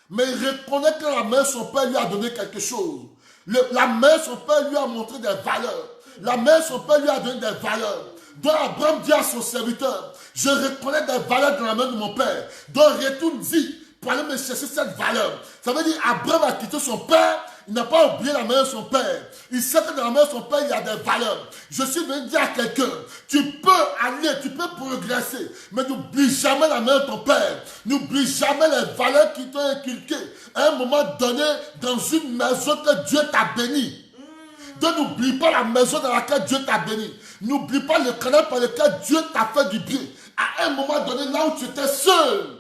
Mais il reconnaît que la mère de son père lui a donné quelque chose. La mère de son père lui a montré des valeurs. La mère de son père lui a donné des valeurs. Donc Abraham dit à son serviteur, je reconnais des valeurs dans la main de mon père. Donc retourne dit, pour aller me chercher cette valeur. Ça veut dire Abraham a quitté son père. Il n'a pas oublié la main de son père. Il sait que dans la main de son père, il y a des valeurs. Je suis venu dire à quelqu'un, tu peux aller, tu peux progresser, mais n'oublie jamais la main de ton père. N'oublie jamais les valeurs qui t'ont inculquées à un moment donné dans une maison que Dieu t'a béni. Donc n'oublie pas la maison dans laquelle Dieu t'a béni. N'oublie pas le canal par lequel Dieu t'a fait du bien. À un moment donné, là où tu étais seul.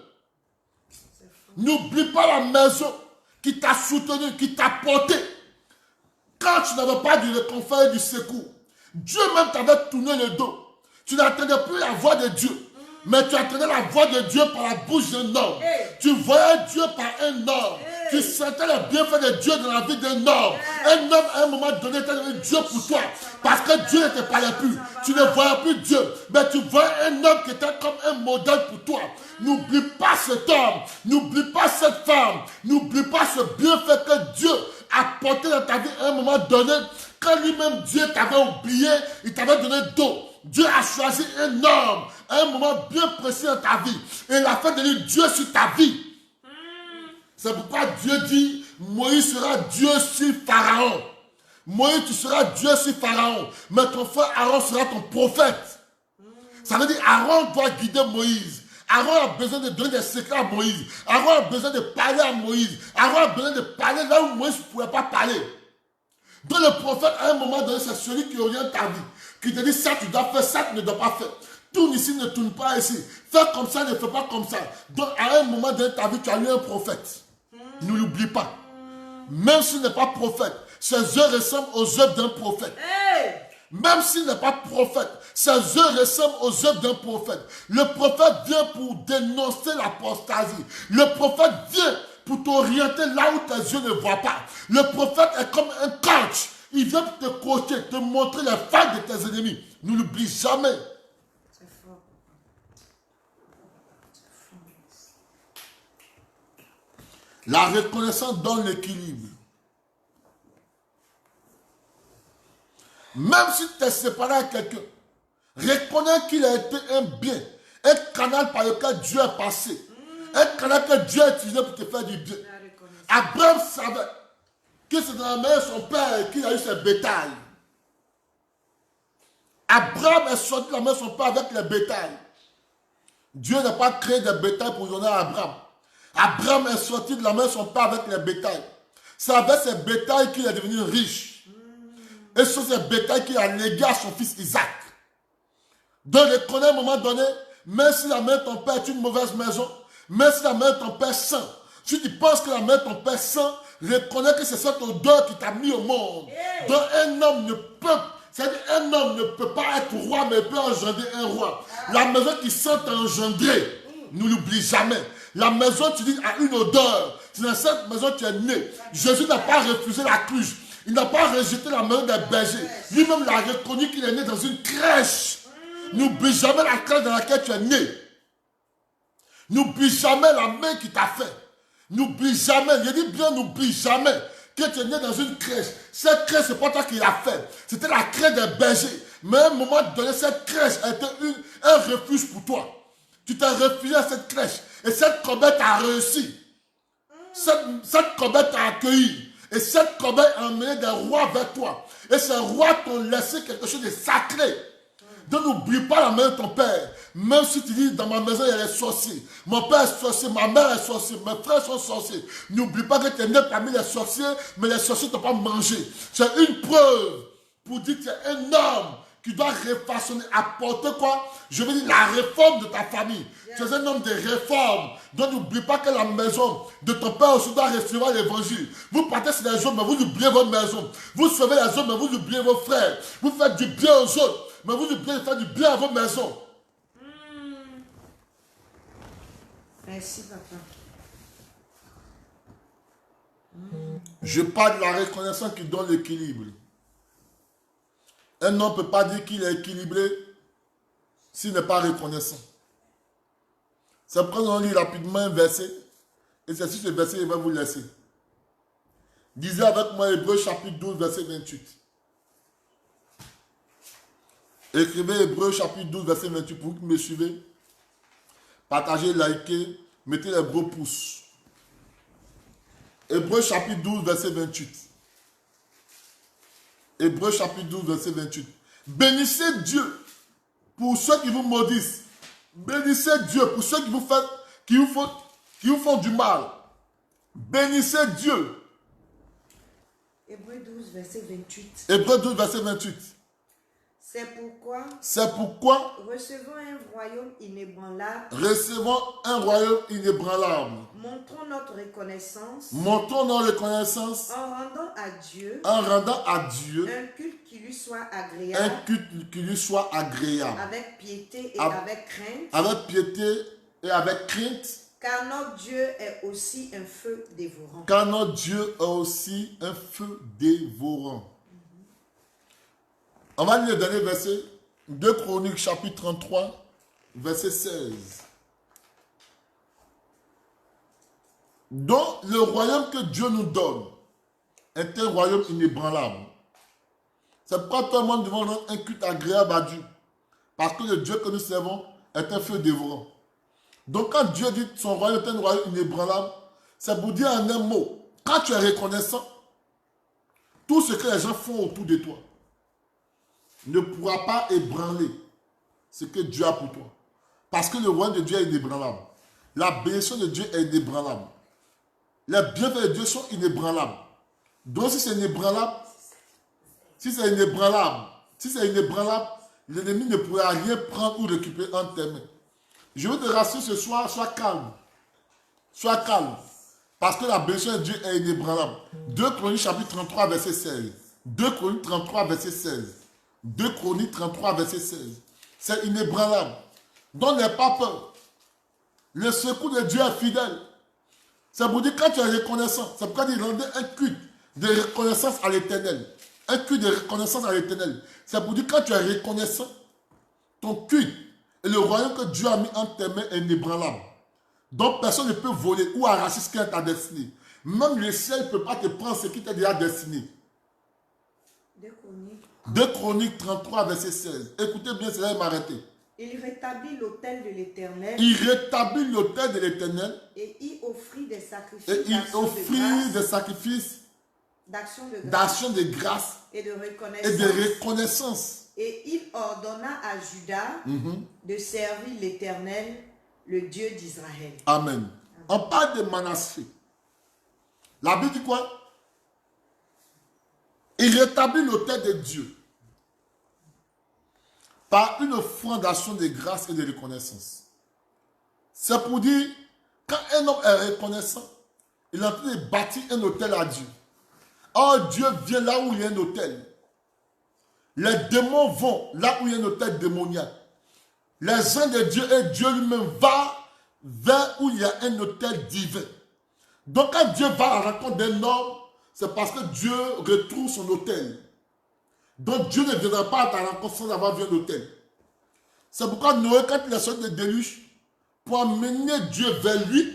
N'oublie pas la maison qui t'a soutenu, qui t'a porté. Quand tu n'avais pas du réconfort et du secours, Dieu même t'avait tourné le dos. Tu n'entendais plus la voix de Dieu, mais tu entendais la voix de Dieu par la bouche d'un homme. Tu voyais Dieu par un homme. Tu sentais le bienfait de Dieu dans la vie d'un homme. Un homme, à un moment donné, était devenu Dieu pour toi. Parce que Dieu ne te parlait plus. Tu ne voyais plus Dieu. Mais tu voyais un homme qui était comme un modèle pour toi. N'oublie pas cet homme. N'oublie pas cette femme. N'oublie pas ce bienfait que Dieu a porté dans ta vie à un moment donné. Quand lui-même Dieu t'avait oublié, il t'avait donné dos. Dieu a choisi un homme à un moment bien précis dans ta vie. Et il a fait de lui Dieu sur ta vie. C'est pourquoi Dieu dit, Moïse sera Dieu sur Pharaon. Moïse, tu seras Dieu sur Pharaon. Mais ton frère Aaron sera ton prophète. Ça veut dire Aaron doit guider Moïse. Aaron a besoin de donner des secrets à Moïse. Aaron a besoin de parler à Moïse. Aaron a besoin de parler là où Moïse ne pouvait pas parler. Donc le prophète, à un moment donné, c'est celui qui oriente ta vie. Qui te dit ça, tu dois faire, ça, tu ne dois pas faire. Tourne ici, ne tourne pas ici. Fais comme ça, ne fais pas comme ça. Donc à un moment donné, ta vie, tu as eu un prophète. Ne l'oublie pas. Même s'il n'est pas prophète, ses œuvres ressemblent aux œuvres d'un prophète. Même s'il n'est pas prophète, ses œuvres ressemblent aux œuvres d'un prophète. Le prophète vient pour dénoncer l'apostasie. Le prophète vient pour t'orienter là où tes yeux ne voient pas. Le prophète est comme un coach. Il vient pour te coacher, te montrer les failles de tes ennemis. Ne l'oublie jamais. C'est fort. La reconnaissance donne l'équilibre. Même si tu es séparé à quelqu'un, reconnais qu'il a été un bien, un canal par lequel Dieu est passé, un canal que Dieu a utilisé pour te faire du bien. Abraham savait que c'est dans la main de son père qu'il a eu ses bétails. Abraham est sorti de la main de son père avec les bétails. Dieu n'a pas créé des bétails pour donner à Abraham. Abraham est sorti de la main de son père avec les bétails. C'est avec ces bétails qu'il est devenu riche. Et ce sont ces bétails qu'il a légués à son fils Isaac. Donc reconnais à un moment donné, même si la main de ton père est une mauvaise maison, même si la main de ton père sent, si tu penses que la main de ton père sent, reconnais que c'est cette odeur qui t'a mis au monde. Donc un homme ne peut, c'est-à-dire un homme ne peut pas être roi, mais il peut engendrer un roi. La maison qui sent t'a engendré, ne l'oublie jamais. La maison, tu dis, a une odeur. C'est dans cette maison que tu es né. Jésus n'a pas refusé la cruche. Il n'a pas rejeté la main des bergers. Lui-même l'a reconnu qu'il est né dans une crèche. N'oublie jamais la crèche dans laquelle tu es né. N'oublie jamais la main qui t'a fait. N'oublie jamais, je dis bien n'oublie jamais que tu es né dans une crèche. Cette crèche, c'est pas toi qui l'as fait. C'était la crèche des bergers. Mais à un moment donné, cette crèche était un refuge pour toi. Tu t'es réfugié à cette crèche. Et cette corbeille t'a réussi. Cette corbeille t'a accueilli. Et cette corbeille a emmené des rois vers toi. Et ces rois t'ont laissé quelque chose de sacré. Donc n'oublie pas la main de ton père. Même si tu dis dans ma maison il y a des sorciers. Mon père est sorcier, ma mère est sorcier, mes frères sont sorciers. N'oublie pas que tu es né parmi les sorciers, mais les sorciers ne t'ont pas mangé. C'est une preuve pour dire que tu es un homme qui doit refaçonner, apporter quoi? Je veux dire la réforme de ta famille. Tu es un homme de réforme. Donc n'oublie pas que la maison de ton père aussi doit recevoir l'évangile. Vous partez sur les autres, mais vous oubliez votre maison. Vous sauvez les autres, mais vous oubliez vos frères. Vous faites du bien aux autres, mais vous oubliez de faire du bien à vos maisons. Merci, papa. Je parle de la reconnaissance qui donne l'équilibre. Un homme ne peut pas dire qu'il est équilibré s'il n'est pas reconnaissant. C'est pourquoi on lit rapidement un verset. Et c'est sur ce verset que je vais vous laisser. Lisez avec moi Hébreux chapitre 12, verset 28. Écrivez Hébreux chapitre 12, verset 28 pour que vous me suivez. Partagez, likez, mettez les gros pouces. Hébreux chapitre 12, verset 28. Hébreux chapitre 12, verset 28. Bénissez Dieu pour ceux qui vous maudissent. Bénissez Dieu pour ceux qui vous font du mal. Bénissez Dieu. Hébreux 12, verset 28. Hébreux 12, verset 28. C'est pourquoi, recevons un royaume inébranlable. Montrons notre reconnaissance. Montrons notre reconnaissance En rendant à Dieu un culte qui lui soit agréable. un culte qui lui soit agréable. Avec piété et Avec- avec crainte. Avec piété et avec crainte. Car notre Dieu est aussi un feu dévorant. Car notre Dieu a aussi un feu dévorant. On va lire le dernier verset. 2 Chroniques chapitre 33, verset 16. Donc, le royaume que Dieu nous donne est un royaume inébranlable. C'est pourquoi tout le monde devant rendre un culte agréable à Dieu. Parce que le Dieu que nous servons est un feu dévorant. Donc, quand Dieu dit que son royaume est un royaume inébranlable, c'est pour dire en un mot, quand tu es reconnaissant, tout ce que les gens font autour de toi ne pourra pas ébranler ce que Dieu a pour toi. Parce que le royaume de Dieu est inébranlable. La bénédiction de Dieu est inébranlable. Les bienfaits de Dieu sont inébranlables. Donc si c'est inébranlable, l'ennemi ne pourra rien prendre ou récupérer entre tes mains. Je veux te rassurer ce soir, sois calme. Sois calme. Parce que la bénédiction de Dieu est inébranlable. 2 Chroniques chapitre 33, verset 16. 2 Chroniques 33, verset 16. 2 Chroniques 33, verset 16. C'est inébranlable. Donc n'aie pas peur. Le secours de Dieu est fidèle. C'est pour dire quand tu es reconnaissant. C'est pourquoi il rendait un culte de reconnaissance à l'éternel. Un culte de reconnaissance à l'éternel. C'est pour dire quand tu es reconnaissant, ton culte et le royaume que Dieu a mis entre tes mains est inébranlable. Donc personne ne peut voler ou arracher ce qui est ta destinée. Même le ciel ne peut pas te prendre ce qui t'est déjà destiné. 2 Chroniques 33, verset 16. Écoutez bien, cela va m'arrêter. Il rétablit l'autel de l'Éternel. Il rétablit l'autel de l'Éternel Et y offrit des sacrifices et il offrit des sacrifices d'action de grâce et de et de reconnaissance. reconnaissance. Et il ordonna à Judas de servir l'Éternel, le Dieu d'Israël. Amen. On parle de Manassé. La Bible dit quoi? Il rétablit l'autel de Dieu par une fondation de grâce et de reconnaissance. C'est pour dire, quand un homme est reconnaissant, il est en train de bâtir un autel à Dieu. Or, Dieu vient là où il y a un autel. Les démons vont là où il y a un autel démoniaque. Les gens de Dieu et Dieu lui-même va vers où il y a un autel divin. Donc, quand Dieu va à la rencontre d'un homme, c'est parce que Dieu retrouve son autel. Donc Dieu ne viendra pas à ta rencontre sans avoir vu un autel. C'est pourquoi Noé, quand il a sorti le déluge, pour amener Dieu vers lui,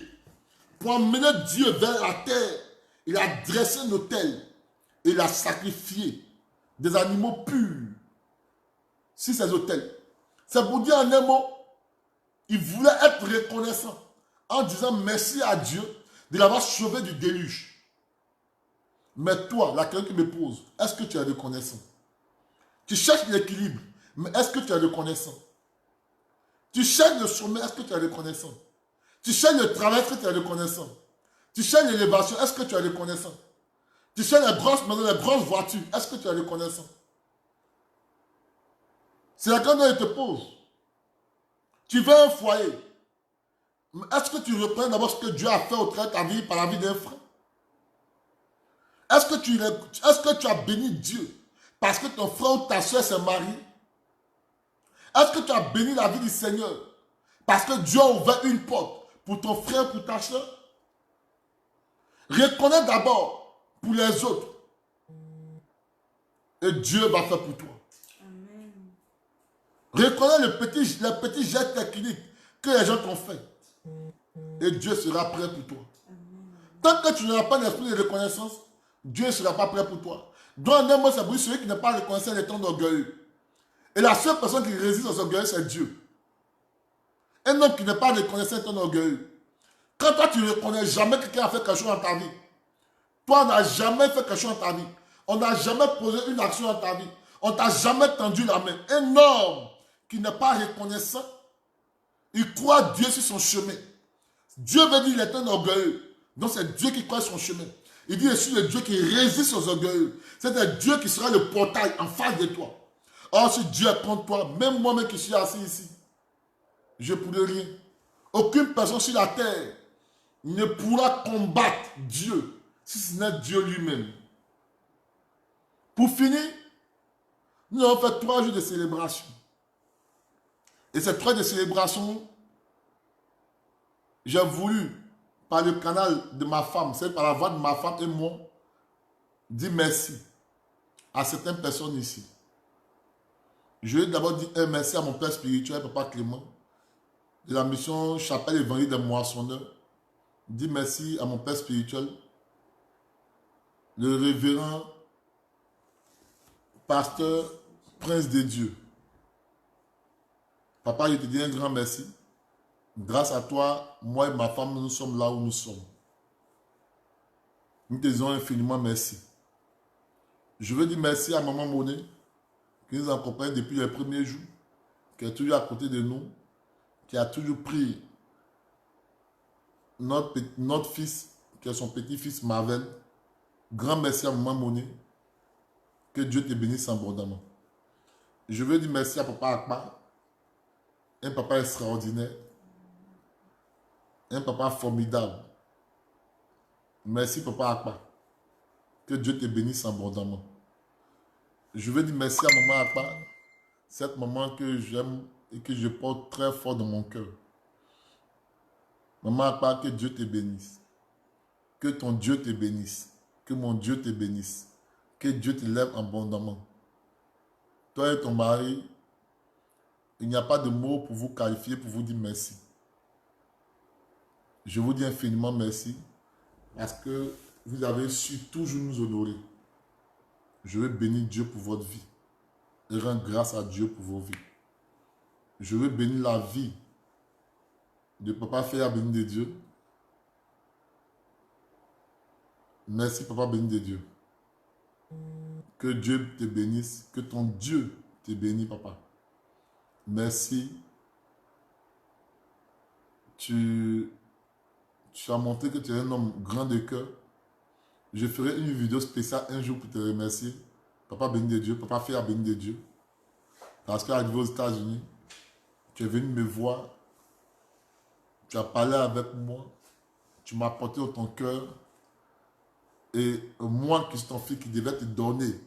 pour amener Dieu vers la terre, il a dressé un autel. Et il a sacrifié des animaux purs sur ces autels. C'est pour dire en un mot, il voulait être reconnaissant en disant merci à Dieu de l'avoir sauvé du déluge. Mais toi, la question qui me pose, est-ce que tu es reconnaissant? Tu cherches l'équilibre, mais est-ce que tu es reconnaissant? Tu cherches le sommet, est-ce que tu es reconnaissant? Tu cherches le travail, est-ce que tu es reconnaissant? Tu cherches l'élévation, est-ce que tu es reconnaissant? Tu cherches les grosses maisons, les grosses voitures, est-ce que tu es reconnaissant? C'est la question qu'il te pose. Tu veux un foyer. Mais est-ce que tu reconnais d'abord ce que Dieu a fait au travers de ta vie par la vie d'un frère? Est-ce que tu as béni Dieu parce que ton frère ou ta soeur s'est marié? Est-ce que tu as béni la vie du Seigneur parce que Dieu a ouvert une porte pour ton frère, pour ta soeur? Reconnais d'abord pour les autres. Et Dieu va faire pour toi. Amen. Reconnais les petits gestes techniques que les gens t'ont fait. Et Dieu sera prêt pour toi. Tant que tu n'auras pas d'esprit de reconnaissance, Dieu ne sera pas prêt pour toi. Donc, un mot, c'est pour celui qui n'est pas reconnaissant des temps d'orgueil. Et la seule personne qui résiste aux orgueils, c'est Dieu. Un homme qui n'est pas reconnaissant des temps d'orgueil. Quand toi, tu ne reconnais jamais que quelqu'un a fait quelque chose dans ta vie. Toi, on n'a jamais fait quelque chose dans ta vie. On n'a jamais posé une action dans ta vie. On t'a jamais tendu la main. Un homme qui n'est pas reconnaissant, il croit Dieu sur son chemin. Dieu veut dire qu'il est un orgueilleux. Donc c'est Dieu qui croit son chemin. Il dit, je suis le Dieu qui résiste aux orgueilleux. C'est Dieu qui sera le portail en face de toi. Or, si Dieu est contre toi, même moi-même qui suis assis ici, je ne pourrai rien. Aucune personne sur la terre ne pourra combattre Dieu, si ce n'est Dieu lui-même. Pour finir, nous avons fait 3 jours de célébration. Et ces 3 jours de célébration, j'ai voulu, par le canal de ma femme, c'est par la voix de ma femme et moi, dire merci à certaines personnes ici. Je vais d'abord dire un merci à mon père spirituel, Papa Clément, de la mission Chapelle Évangile des Moissonneurs. Dis merci à mon père spirituel, le révérend pasteur Prince de Dieu. Papa, je te dis un grand merci. Grâce à toi, moi et ma femme, nous sommes là où nous sommes. Nous te disons infiniment merci. Je veux dire merci à Maman Monet, qui nous accompagne depuis les premiers jours, qui est toujours à côté de nous, qui a toujours pris notre fils, qui est son petit-fils Marvel. Grand merci à Maman Monet. Que Dieu te bénisse abondamment. Je veux dire merci à Papa Akpa, un papa extraordinaire, un papa formidable. Merci Papa Akpa. Que Dieu te bénisse abondamment. Je veux dire merci à Maman Akpa, cette maman que j'aime et que je porte très fort dans mon cœur. Maman Akpa, que Dieu te bénisse. Que ton Dieu te bénisse. Que mon Dieu te bénisse. Que Dieu te lève abondamment. Toi et ton mari, il n'y a pas de mots pour vous qualifier, pour vous dire merci. Je vous dis infiniment merci parce que vous avez su toujours nous honorer. Je veux bénir Dieu pour votre vie et rendre grâce à Dieu pour vos vies. Je veux bénir la vie de Papa Féa béni de Dieu. Merci Papa béni de Dieu. Que Dieu te bénisse, que ton Dieu te bénisse, Papa. Merci. Tu as montré que tu es un homme grand de cœur. Je ferai une vidéo spéciale un jour pour te remercier. Papa béni de Dieu, Papa Féa béni de Dieu. Parce qu'arrivé aux États-Unis, tu es venu me voir. Tu as parlé avec moi. Tu m'as porté dans ton cœur. Et moi qui suis ton fils qui devait te donner,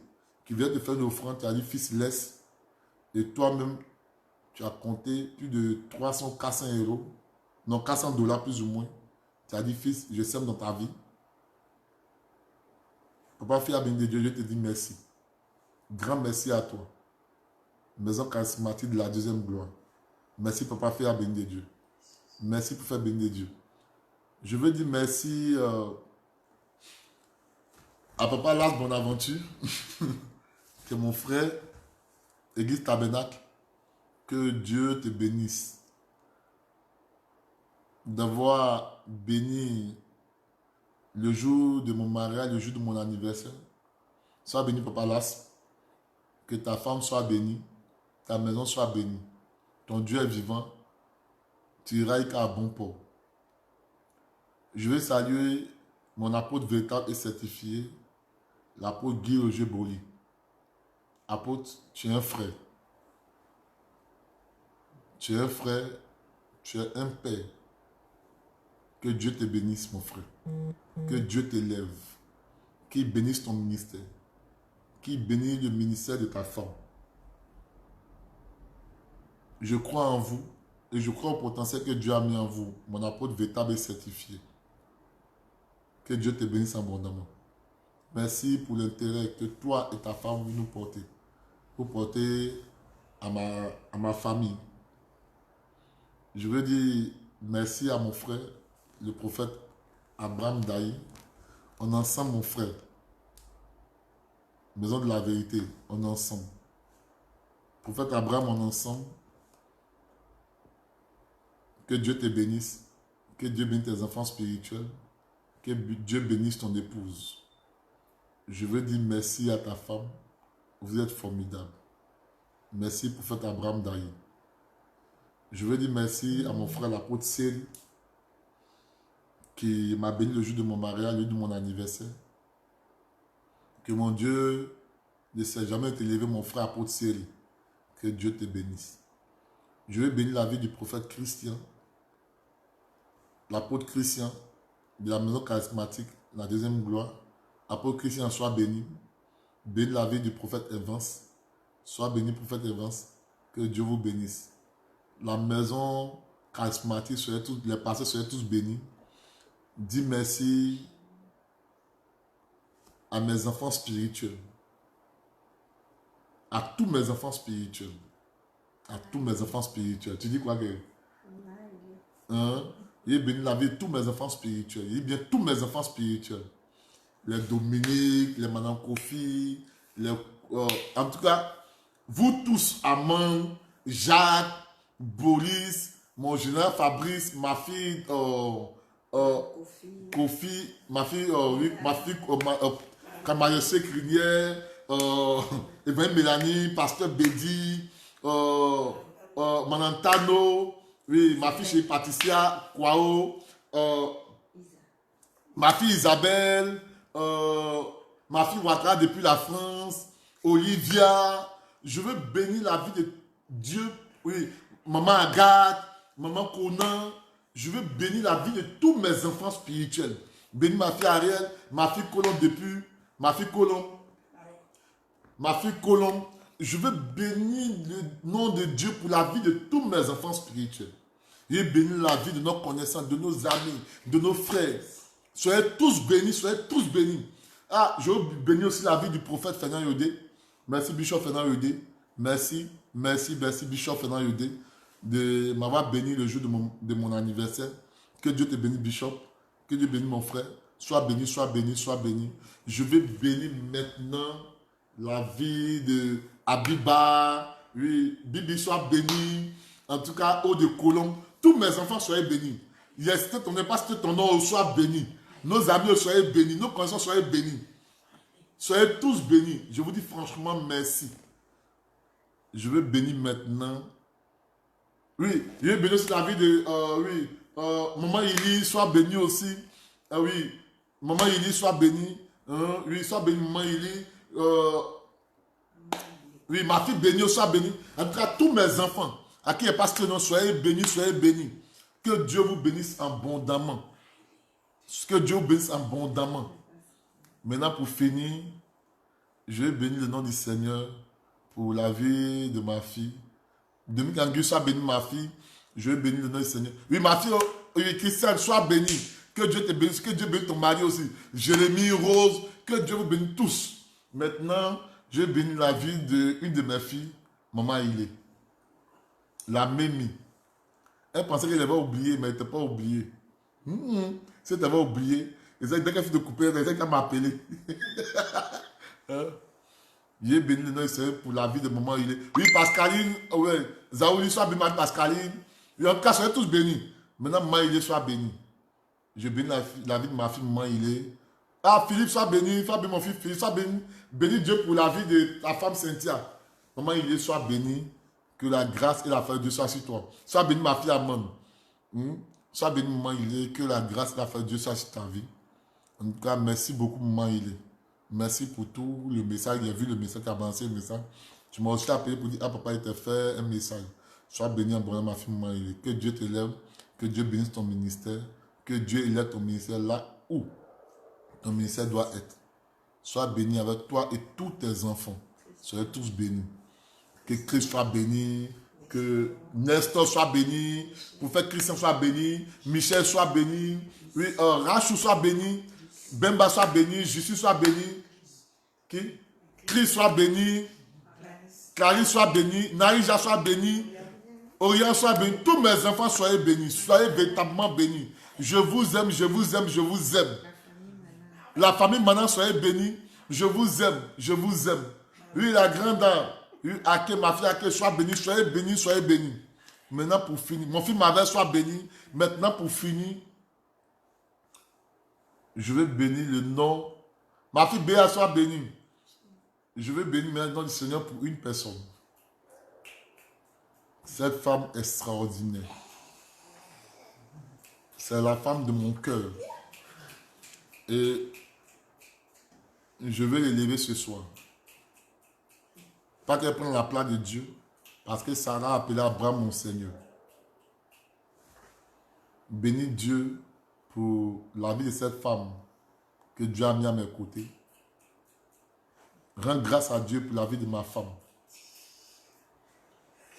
qui devait te faire une offrande, tu as dit fils laisse. Et toi-même, tu as compté plus de 400 euros. Non, 400 $ plus ou moins. Tu as dit fils, je sème dans ta vie. Papa Féa béni de Dieu, je te dis merci. Grand merci à toi. Maison charismatique de la deuxième gloire. Merci Papa Féa béni de Dieu. Merci pour faire béni de Dieu. Je veux dire merci à Papa Las Bonaventure, que mon frère, Église Tabernacle, que Dieu te bénisse. D'avoir béni le jour de mon mariage, le jour de mon anniversaire. Sois béni Papa Las. Que ta femme soit bénie, ta maison soit bénie. Ton Dieu est vivant, tu iras à bon port. Je vais saluer mon apôtre véritable et certifié, l'apôtre Guy Roger Boli. Apôtre, tu es un frère. Tu es un frère, tu es un père. Que Dieu te bénisse, mon frère. Que Dieu t'élève. Qu'il bénisse ton ministère. Qu'il bénisse le ministère de ta femme. Je crois en vous et je crois au potentiel que Dieu a mis en vous. Mon apôtre véritable et certifié. Que Dieu te bénisse abondamment. Merci pour l'intérêt que toi et ta femme vous nous portez. Vous portez à ma famille. Je veux dire merci à mon frère, le prophète Abraham Daï. On est ensemble, mon frère. Maison de la vérité, on est ensemble. Prophète Abraham, on est ensemble. Que Dieu te bénisse. Que Dieu bénisse tes enfants spirituels. Que Dieu bénisse ton épouse. Je veux dire merci à ta femme. Vous êtes formidable. Merci, prophète Abraham Daï. Je veux dire merci à mon frère l'apôtre Cyril qui m'a béni le jour de mon mariage, le jour de mon anniversaire. Que mon Dieu ne s'est jamais t'élever, mon frère apôtre Cyril. Que Dieu te bénisse. Je veux bénir la vie du prophète Christian, l'apôtre Christian de la maison charismatique, la deuxième gloire. Apôtre Christian, sois béni. Bénis la vie du prophète Evans. Sois béni, prophète Evans. Que Dieu vous bénisse. La maison charismatique, les pasteurs seraient tous bénis. Dis merci à mes enfants spirituels. À tous mes enfants spirituels. À tous mes enfants spirituels. Tu dis quoi, que hein? Il est béni la vie de tous mes enfants spirituels. Il est bien tous mes enfants spirituels. Les Dominique, les Madame Kofi, en tout cas, vous tous, Amand, Jacques, Boris, mon général Fabrice, ma fille Kofi, ma fille Kamayese Crinière, Evan Mélanie, Pasteur Bédi, Manantano, oui, ma fille chez Patricia Kwao, ma fille Isabelle, ma fille Ouattara depuis la France, Olivia. Je veux bénir la vie de Dieu, oui, maman Agathe, maman Conan. Je veux bénir la vie de tous mes enfants spirituels. Bénis ma fille Ariel, ma fille Colombe depuis, ma fille Colombe. Je veux bénir le nom de Dieu pour la vie de tous mes enfants spirituels. Et bénir la vie de nos connaissances, de nos amis, de nos frères. Soyez tous bénis, soyez tous bénis. Ah, je veux bénir aussi la vie du prophète Fernand Yodé. Merci Bishop Fernand Yodé. Merci Bishop Fernand Yodé de m'avoir béni le jour de mon anniversaire. Que Dieu te bénisse Bishop. Que Dieu bénisse mon frère. Sois béni, sois béni, sois béni. Je vais bénir maintenant la vie de Abiba. Oui, Bibi, sois béni. En tout cas, eau de Colombe. Tous mes enfants soient bénis. Yes, ton n'est pas ton nom, sois béni. Nos amis soyez bénis. Nos connaissances soyez bénis. Soyez tous bénis. Je vous dis franchement merci. Je veux bénir maintenant. Oui, je veux bénir aussi la vie de... Maman Ili, sois béni aussi. Oui, Maman Ili, sois béni. Oui, sois béni, Maman Ili. Oui, ma fille bénie, sois bénie. En tout cas, tous mes enfants, à qui est pasteur, non, soyez bénis, soyez bénis. Que Dieu vous bénisse abondamment. Que Dieu vous bénisse abondamment. Maintenant, pour finir, je vais bénir le nom du Seigneur pour la vie de ma fille. Demi quand Dieu soit béni, ma fille, je vais bénir le nom du Seigneur. Oui, ma fille, oui, Christiane, sois bénie. Que Dieu te bénisse, que Dieu bénisse ton mari aussi. Jérémie, Rose, que Dieu vous bénisse tous. Maintenant, je vais bénir la vie d'une de mes filles, Maman Ilé. La Mémie. Elle pensait qu'elle avait oublié, mais elle n'était pas oubliée. Si elle avait oublié, dès qu'elle fait de couper, elle m'a appelé. J'ai béni le nom du Seigneur pour la vie de Maman Ilé. Oui, Pascaline, ouais, Zaouli, sois béni, Pascaline. Oui, en tout cas, soyez tous bénis. Maintenant, Maman Ilé soit bénie. Je bénis la vie de ma fille, Maman Ilé. Ah, Philippe, sois béni. Sois béni, mon fils Philippe, sois béni. Bénis Dieu pour la vie de ta femme Cynthia. Maman Ilé, sois béni. Que la grâce et la faveur de Dieu soient sur toi. Sois béni, ma fille Amon. Sois béni, Maman Ilé. Que la grâce et la faveur de Dieu soient sur ta vie. En tout cas, merci beaucoup, Maman Ilé. Merci pour tout le message. J'ai vu le message, tu as avancé le message. Tu m'as aussi appelé pour dire, ah papa, il t'a fait un message. Sois béni abondamment, ma fille Marie. Que Dieu t'élève, que Dieu bénisse ton ministère, que Dieu élève ton ministère là où ton ministère doit être. Sois béni avec toi et tous tes enfants. Soyez tous bénis. Que Christ soit béni, que Nestor soit béni, prophète Christian soit béni, Michel soit béni, oui, Rachou soit béni, Bemba soit béni, Justus soit béni, qui? Christ soit béni, Clarisse soit béni, Naïja soit béni, Orient soit béni. Tous mes enfants soyez bénis, soyez véritablement bénis. Je vous aime, je vous aime, je vous aime. La famille maintenant soyez bénie, je vous aime, je vous aime. Oui, la grande dame, oui, Ake, ma fille Ake, sois bénie, soyez bénis, soyez bénis. Maintenant pour finir, mon fils Mavel soit béni. Maintenant pour finir, je vais bénir le nom. Ma fille Béa soit bénie. Je vais bénir maintenant le Seigneur pour une personne. Cette femme extraordinaire. C'est la femme de mon cœur. Et je vais l'élever ce soir. Pas qu'elle prenne la place de Dieu, parce que Sarah a appelé Abraham mon Seigneur. Bénis Dieu pour la vie de cette femme que Dieu a mis à mes côtés. Rends grâce à Dieu pour la vie de ma femme.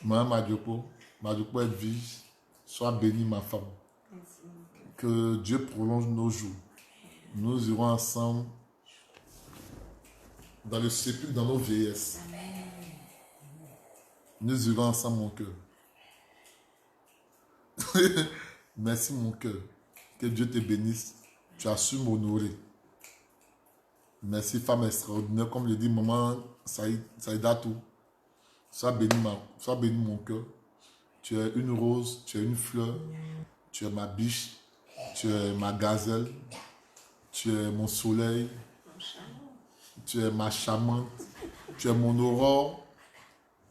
Madame Madjoko Edwige, sois bénie ma femme. Que Dieu prolonge nos jours. Nous irons ensemble dans le sépulcre, dans nos vieillesses. Nous irons ensemble, mon cœur. Merci, mon cœur. Que Dieu te bénisse. Tu as su m'honorer. Merci, femme extraordinaire. Comme le dit maman Saïdatou. Sois béni, mon cœur. Tu es une rose, tu es une fleur. Tu es ma biche. Tu es ma gazelle. Tu es mon soleil. Tu es ma charmante. Tu es mon aurore.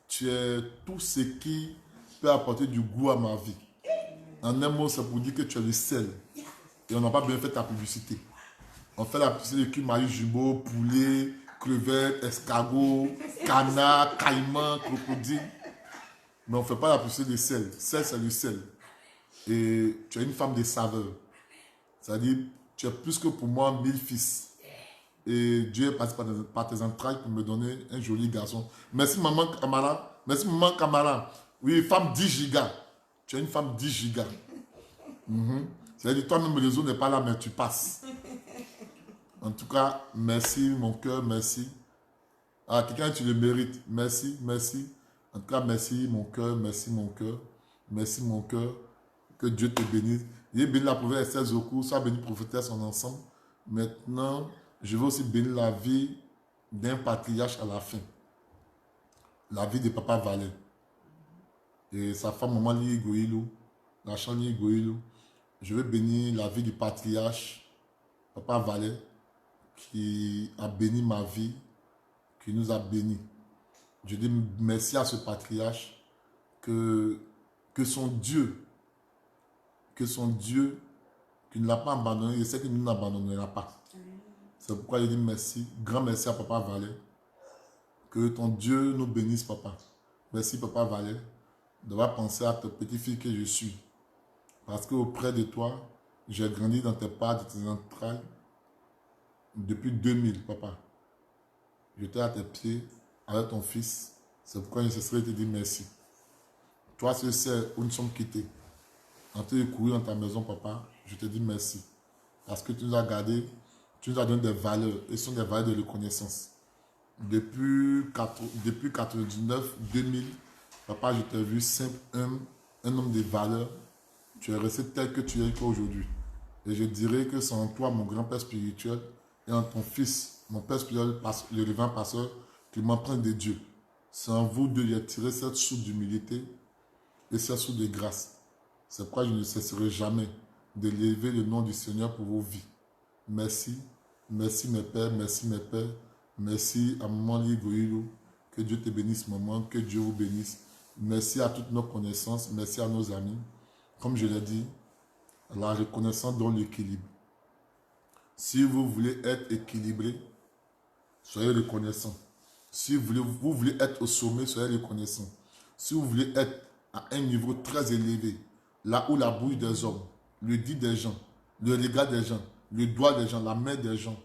Tu es tout ce qui peut apporter du goût à ma vie. En un mot, c'est pour dire que tu es le sel. Et on n'a pas bien fait ta publicité. On fait la publicité de Marie Jumbo, poulet, crevettes, escargot, canard, caïman, crocodile. Mais on ne fait pas la publicité de sel. Sel, c'est le sel. Et tu es une femme de saveur. C'est-à-dire, tu es plus que pour moi 1000 fils. Et Dieu est passé par tes entrailles pour me donner un joli garçon. Merci maman Kamara. Merci maman Kamara. Oui, femme 10 gigas. Tu es une femme 10 gigas. C'est-à-dire, toi-même, le réseau n'est pas là, mais tu passes. En tout cas, merci mon cœur, merci. Ah, quelqu'un, tu le mérites. Merci, merci. En tout cas, merci mon cœur, merci mon cœur. Merci mon cœur. Que Dieu te bénisse. Il est béni la prophète Esther Zokou, soit béni prophétesse en ensemble. Maintenant, je veux aussi bénir la vie d'un patriarche à la fin. La vie de Papa Valais. Et sa femme, Maman Li Goïlou, la Chani Goïlou. Je veux bénir la vie du patriarche, Papa Valais, qui a béni ma vie, qui nous a bénis. Je dis merci à ce patriarche que son Dieu, qui ne l'a pas abandonné, je sais qu'il ne nous abandonnera pas. C'est pourquoi je dis merci, grand merci à Papa Valais. Que ton Dieu nous bénisse, Papa. Merci, Papa Valais, d'avoir pensé à ta petite fille que je suis. Parce qu'auprès de toi, j'ai grandi dans tes pas, de tes entrailles, depuis 2000, Papa. J'étais à tes pieds avec ton fils. C'est pourquoi je cesserai de te dire merci. Toi, tu sais où nous sommes quittés. En train de courir dans ta maison, Papa, je te dis merci. Parce que tu nous as gardés, tu nous as donné des valeurs. Et ce sont des valeurs de reconnaissance. Depuis 99, 2000, Papa, je t'ai vu simple, un homme de valeurs. Tu es resté tel que tu es aujourd'hui. Et je dirais que c'est en toi, mon grand-père spirituel, et en ton fils, mon père spirituel, le révérend pasteur, qui m'emprunte de Dieu. C'est en vous deux, j'ai tiré cette soupe d'humilité et cette soupe de grâce. C'est pourquoi je ne cesserai jamais de lever le nom du Seigneur pour vos vies. Merci. Merci mes pères, merci mes pères. Merci à Maman Li Goïlou. Que Dieu te bénisse, maman. Que Dieu vous bénisse. Merci à toutes nos connaissances. Merci à nos amis. Comme je l'ai dit, la reconnaissance donne l'équilibre. Si vous voulez être équilibré, soyez reconnaissant. Si vous voulez être au sommet, soyez reconnaissant. Si vous voulez être à un niveau très élevé, là où la bouche des hommes, le dit des gens, le regard des gens, le doigt des gens, la main des gens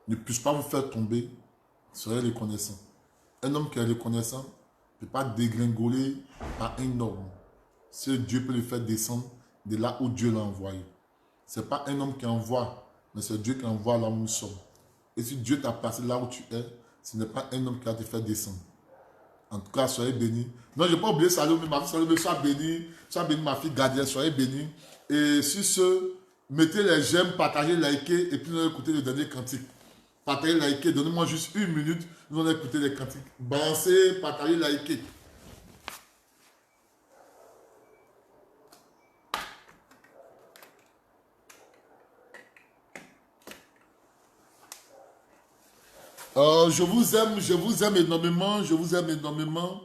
ne puisse pas vous faire tomber, soyez reconnaissant. Un homme qui est reconnaissant ne peut pas dégringoler par un homme. Si Dieu peut le faire descendre de là où Dieu l'a envoyé. Ce n'est pas un homme qui envoie, mais c'est Dieu qui envoie là où nous sommes. Et si Dieu t'a placé là où tu es, ce n'est pas un homme qui va te faire descendre. En tout cas, soyez bénis. Non, je n'ai pas oublié Salomé, ma fille Salomé, sois béni, ma fille Gadiel, soyez bénis. Et sur ce, mettez les j'aime, partagez, likez, et puis nous allons écouter le dernier cantique. Partagez, likez, donnez-moi juste 1 minute, nous allons écouter les cantiques. Balancez, partagez, likez. Je vous aime énormément, je vous aime énormément,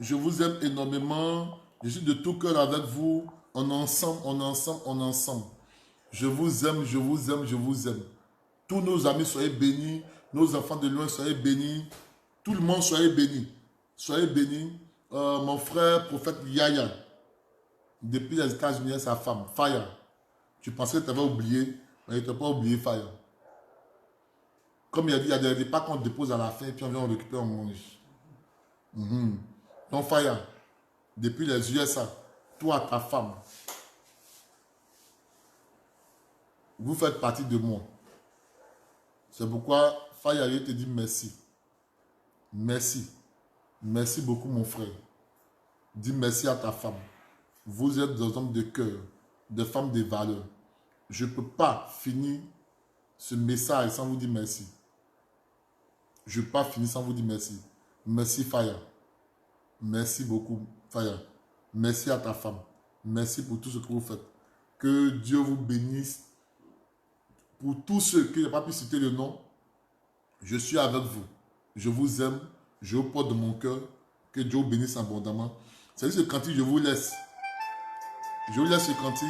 je vous aime énormément. Je suis de tout cœur avec vous. On est ensemble, on est ensemble, on est ensemble. Je vous aime, je vous aime, je vous aime. Tous nos amis, soyez bénis. Nos enfants de loin, soyez bénis. Tout le monde, soyez bénis. Soyez bénis. Mon frère, prophète Yaya, depuis les États-Unis, sa femme, Faya. Tu pensais que tu avais oublié, mais il ne t'a pas oublié, Faya. Comme il a dit, il y a des repas qu'on dépose à la fin et puis on vient, on récupère, on mange. Ton Faya, depuis les USA, toi, ta femme, vous faites partie de moi. C'est pourquoi Faya te dit merci. Merci. Merci beaucoup, mon frère. Dis merci à ta femme. Vous êtes des hommes de cœur, des femmes de valeur. Je ne peux pas finir ce message sans vous dire merci. Je ne peux pas finir sans vous dire merci. Merci Faya. Merci beaucoup Faya. Merci à ta femme. Merci pour tout ce que vous faites. Que Dieu vous bénisse. Pour tous ceux qui n'ont pas pu citer le nom, je suis avec vous. Je vous aime. Je vous porte de mon cœur. Que Dieu vous bénisse abondamment. C'est ce cantique, je vous laisse. Je vous laisse ce cantique.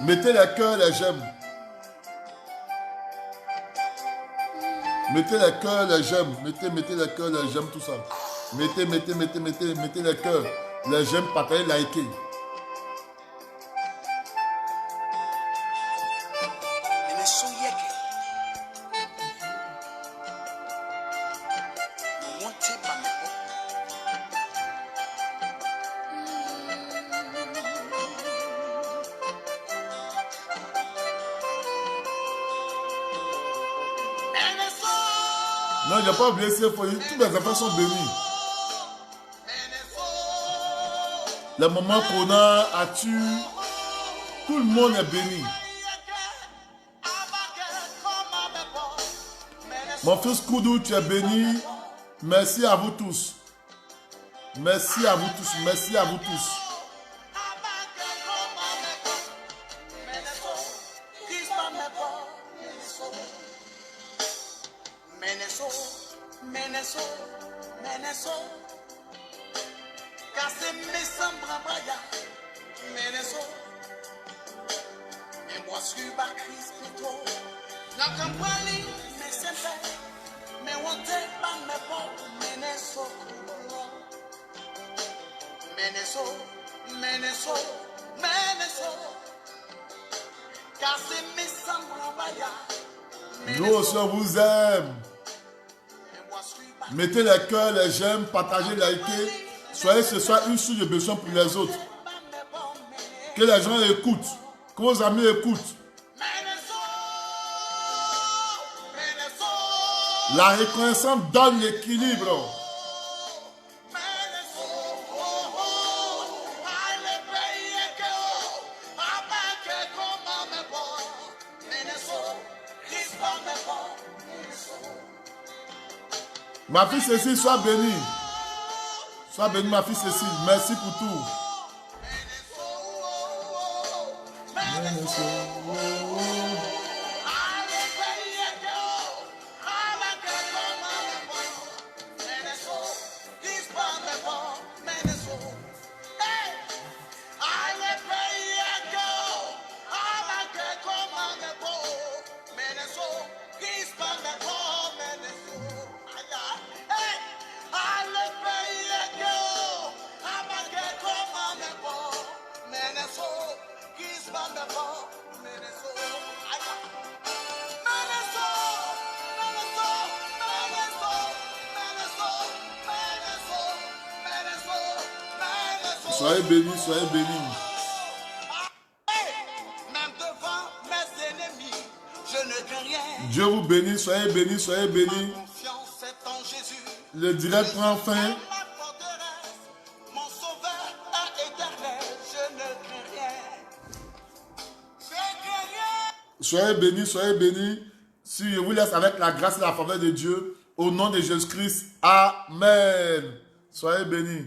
Mettez les cœurs, les j'aime. Mettez les cœurs, les j'aime. Mettez les cœurs, les j'aime, tout ça. Mettez les cœurs. Les j'aime, partagez, likez. Non, il n'y a pas oublié ces fois. Tous les enfants sont bénis. Les mamans qu'on a tué, tout le monde est béni. Mon fils Koudou, tu es béni. Merci à vous tous. Merci à vous tous. Merci à vous tous. Nous aussi on vous aime. Mettez les cœurs, les j'aime, partagez, likez. Soyez ce soir une source de besoin pour les autres. Que les gens écoutent, que vos amis écoutent. La reconnaissance donne l'équilibre. Ma fille Cécile, sois bénie. Sois bénie, ma fille Cécile. Merci pour tout. Soyez bénis, soyez bénis. Même devant mes ennemis, je ne crains rien. Dieu vous bénisse, soyez bénis, soyez bénis. Ma confiance est en Jésus. Le direct prend fin. Ma forteresse, mon sauveur éternel, je ne crains rien. Je crains rien. Soyez bénis, soyez bénis. Si je vous laisse avec la grâce et la faveur de Dieu, au nom de Jésus-Christ, Amen. Soyez bénis.